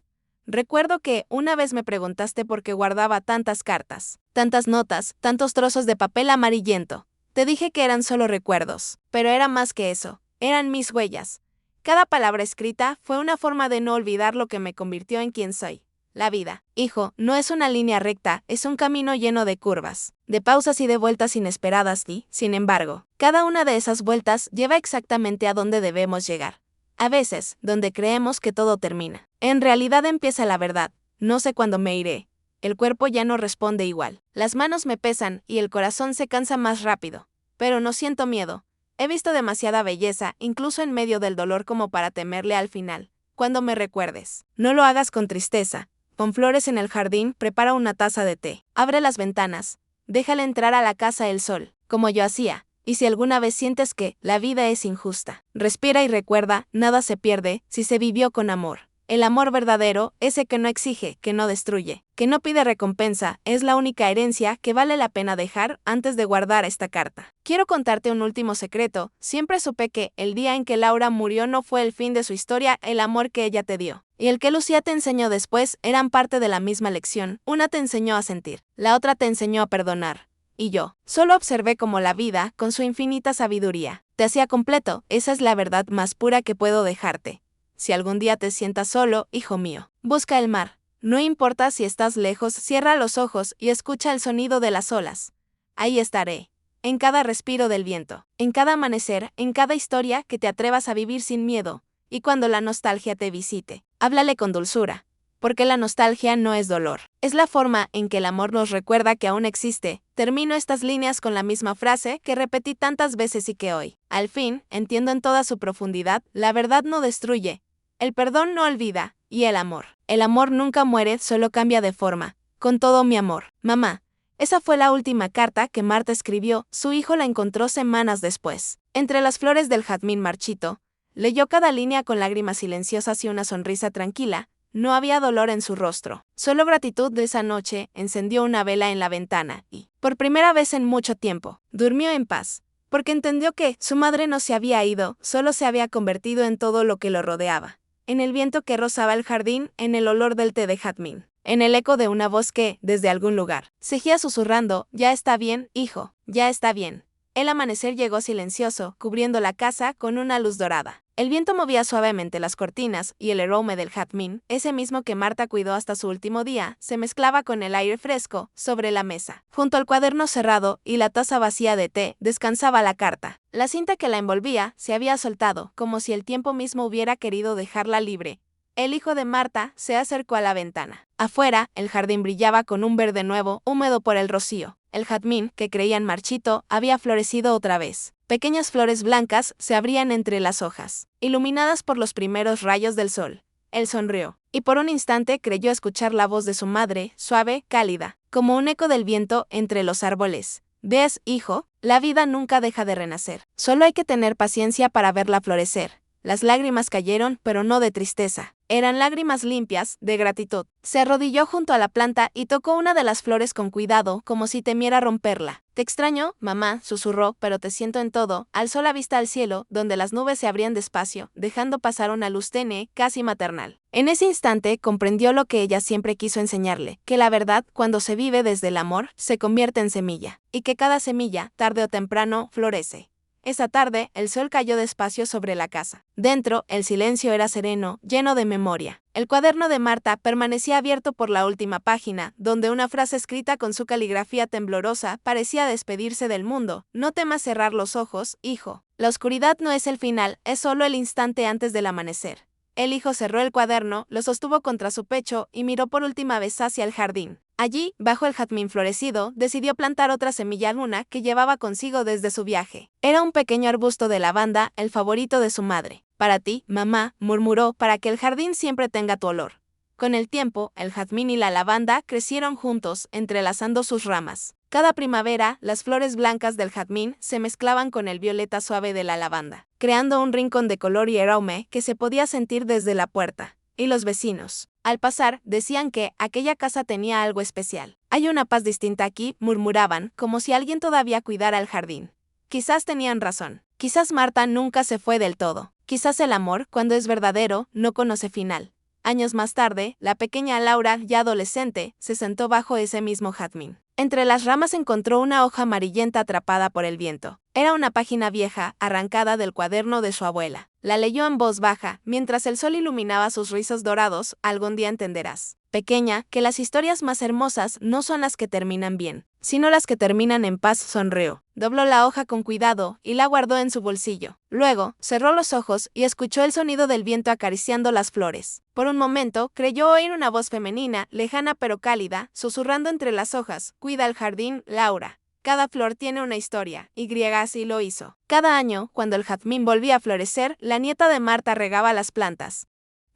Recuerdo que una vez me preguntaste por qué guardaba tantas cartas, tantas notas, tantos trozos de papel amarillento. Te dije que eran solo recuerdos, pero era más que eso, eran mis huellas. Cada palabra escrita fue una forma de no olvidar lo que me convirtió en quien soy. La vida, hijo, no es una línea recta, es un camino lleno de curvas, de pausas y de vueltas inesperadas y, sin embargo, cada una de esas vueltas lleva exactamente a donde debemos llegar. A veces, donde creemos que todo termina. En realidad empieza la verdad. No sé cuándo me iré. El cuerpo ya no responde igual. Las manos me pesan y el corazón se cansa más rápido. Pero no siento miedo. He visto demasiada belleza, incluso en medio del dolor, como para temerle al final. Cuando me recuerdes, no lo hagas con tristeza. Pon flores en el jardín, prepara una taza de té. Abre las ventanas. Déjale entrar a la casa el sol, como yo hacía. Y si alguna vez sientes que la vida es injusta, respira y recuerda, nada se pierde si se vivió con amor. El amor verdadero, ese que no exige, que no destruye, que no pide recompensa, es la única herencia que vale la pena dejar antes de guardar esta carta. Quiero contarte un último secreto. Siempre supe que, el día en que Laura murió no fue el fin de su historia, el amor que ella te dio. Y el que Lucía te enseñó después eran parte de la misma lección. Una te enseñó a sentir, la otra te enseñó a perdonar. Y yo, solo observé cómo la vida, con su infinita sabiduría, te hacía completo. Esa es la verdad más pura que puedo dejarte. Si algún día te sientas solo, hijo mío, busca el mar. No importa si estás lejos, cierra los ojos y escucha el sonido de las olas. Ahí estaré. En cada respiro del viento, en cada amanecer, en cada historia que te atrevas a vivir sin miedo. Y cuando la nostalgia te visite, háblale con dulzura. Porque la nostalgia no es dolor. Es la forma en que el amor nos recuerda que aún existe. Termino estas líneas con la misma frase que repetí tantas veces y que hoy, al fin, entiendo en toda su profundidad. La verdad no destruye. El perdón no olvida, y el amor. El amor nunca muere, solo cambia de forma. Con todo mi amor, mamá. Esa fue la última carta que Marta escribió. Su hijo la encontró semanas después. Entre las flores del jazmín marchito, leyó cada línea con lágrimas silenciosas y una sonrisa tranquila. No había dolor en su rostro. Solo gratitud. De esa noche, encendió una vela en la ventana y, por primera vez en mucho tiempo, durmió en paz. Porque entendió que su madre no se había ido, solo se había convertido en todo lo que lo rodeaba. En el viento que rozaba el jardín, en el olor del té de jazmín, en el eco de una voz que, desde algún lugar, seguía susurrando: ya está bien, hijo, ya está bien. El amanecer llegó silencioso, cubriendo la casa con una luz dorada. El viento movía suavemente las cortinas y el aroma del jazmín, ese mismo que Marta cuidó hasta su último día, se mezclaba con el aire fresco sobre la mesa. Junto al cuaderno cerrado y la taza vacía de té, descansaba la carta. La cinta que la envolvía se había soltado, como si el tiempo mismo hubiera querido dejarla libre. El hijo de Marta se acercó a la ventana. Afuera, el jardín brillaba con un verde nuevo, húmedo por el rocío. El jazmín, que creían marchito, había florecido otra vez. Pequeñas flores blancas se abrían entre las hojas, iluminadas por los primeros rayos del sol. Él sonrió, y por un instante creyó escuchar la voz de su madre, suave, cálida, como un eco del viento entre los árboles. ¿Ves, hijo? La vida nunca deja de renacer. Solo hay que tener paciencia para verla florecer. Las lágrimas cayeron, pero no de tristeza. Eran lágrimas limpias, de gratitud. Se arrodilló junto a la planta y tocó una de las flores con cuidado, como si temiera romperla. Te extraño, mamá, susurró, pero te siento en todo. Alzó la vista al cielo, donde las nubes se abrían despacio, dejando pasar una luz tenue, casi maternal. En ese instante comprendió lo que ella siempre quiso enseñarle, que la verdad, cuando se vive desde el amor, se convierte en semilla, y que cada semilla, tarde o temprano, florece. Esa tarde, el sol cayó despacio sobre la casa. Dentro, el silencio era sereno, lleno de memoria. El cuaderno de Marta permanecía abierto por la última página, donde una frase escrita con su caligrafía temblorosa parecía despedirse del mundo. No temas cerrar los ojos, hijo. La oscuridad no es el final, es solo el instante antes del amanecer. El hijo cerró el cuaderno, lo sostuvo contra su pecho y miró por última vez hacia el jardín. Allí, bajo el jazmín florecido, decidió plantar otra semilla luna que llevaba consigo desde su viaje. Era un pequeño arbusto de lavanda, el favorito de su madre. Para ti, mamá, murmuró, para que el jardín siempre tenga tu olor. Con el tiempo, el jazmín y la lavanda crecieron juntos, entrelazando sus ramas. Cada primavera, las flores blancas del jazmín se mezclaban con el violeta suave de la lavanda, creando un rincón de color y aroma que se podía sentir desde la puerta. Y los vecinos, al pasar, decían que aquella casa tenía algo especial. Hay una paz distinta aquí, murmuraban, como si alguien todavía cuidara el jardín. Quizás tenían razón. Quizás Marta nunca se fue del todo. Quizás el amor, cuando es verdadero, no conoce final. Años más tarde, la pequeña Laura, ya adolescente, se sentó bajo ese mismo jazmín. Entre las ramas encontró una hoja amarillenta atrapada por el viento. Era una página vieja, arrancada del cuaderno de su abuela. La leyó en voz baja, mientras el sol iluminaba sus rizos dorados. Algún día entenderás, pequeña, que las historias más hermosas no son las que terminan bien, sino las que terminan en paz. Sonrió. Dobló la hoja con cuidado y la guardó en su bolsillo. Luego, cerró los ojos y escuchó el sonido del viento acariciando las flores. Por un momento, creyó oír una voz femenina, lejana pero cálida, susurrando entre las hojas: cuida el jardín, Laura. Cada flor tiene una historia, y así lo hizo. Cada año, cuando el jazmín volvía a florecer, la nieta de Marta regaba las plantas.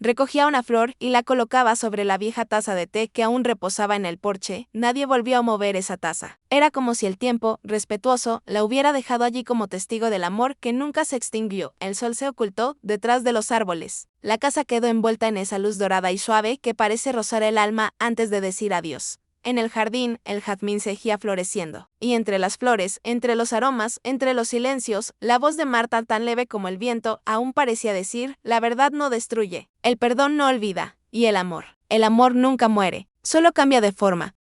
Recogía una flor y la colocaba sobre la vieja taza de té que aún reposaba en el porche. Nadie volvió a mover esa taza. Era como si el tiempo, respetuoso, la hubiera dejado allí como testigo del amor que nunca se extinguió. El sol se ocultó detrás de los árboles. La casa quedó envuelta en esa luz dorada y suave que parece rozar el alma antes de decir adiós. En el jardín, el jazmín seguía floreciendo. Y entre las flores, entre los aromas, entre los silencios, la voz de Marta, tan leve como el viento, aún parecía decir: la verdad no destruye, el perdón no olvida, y el amor nunca muere, solo cambia de forma.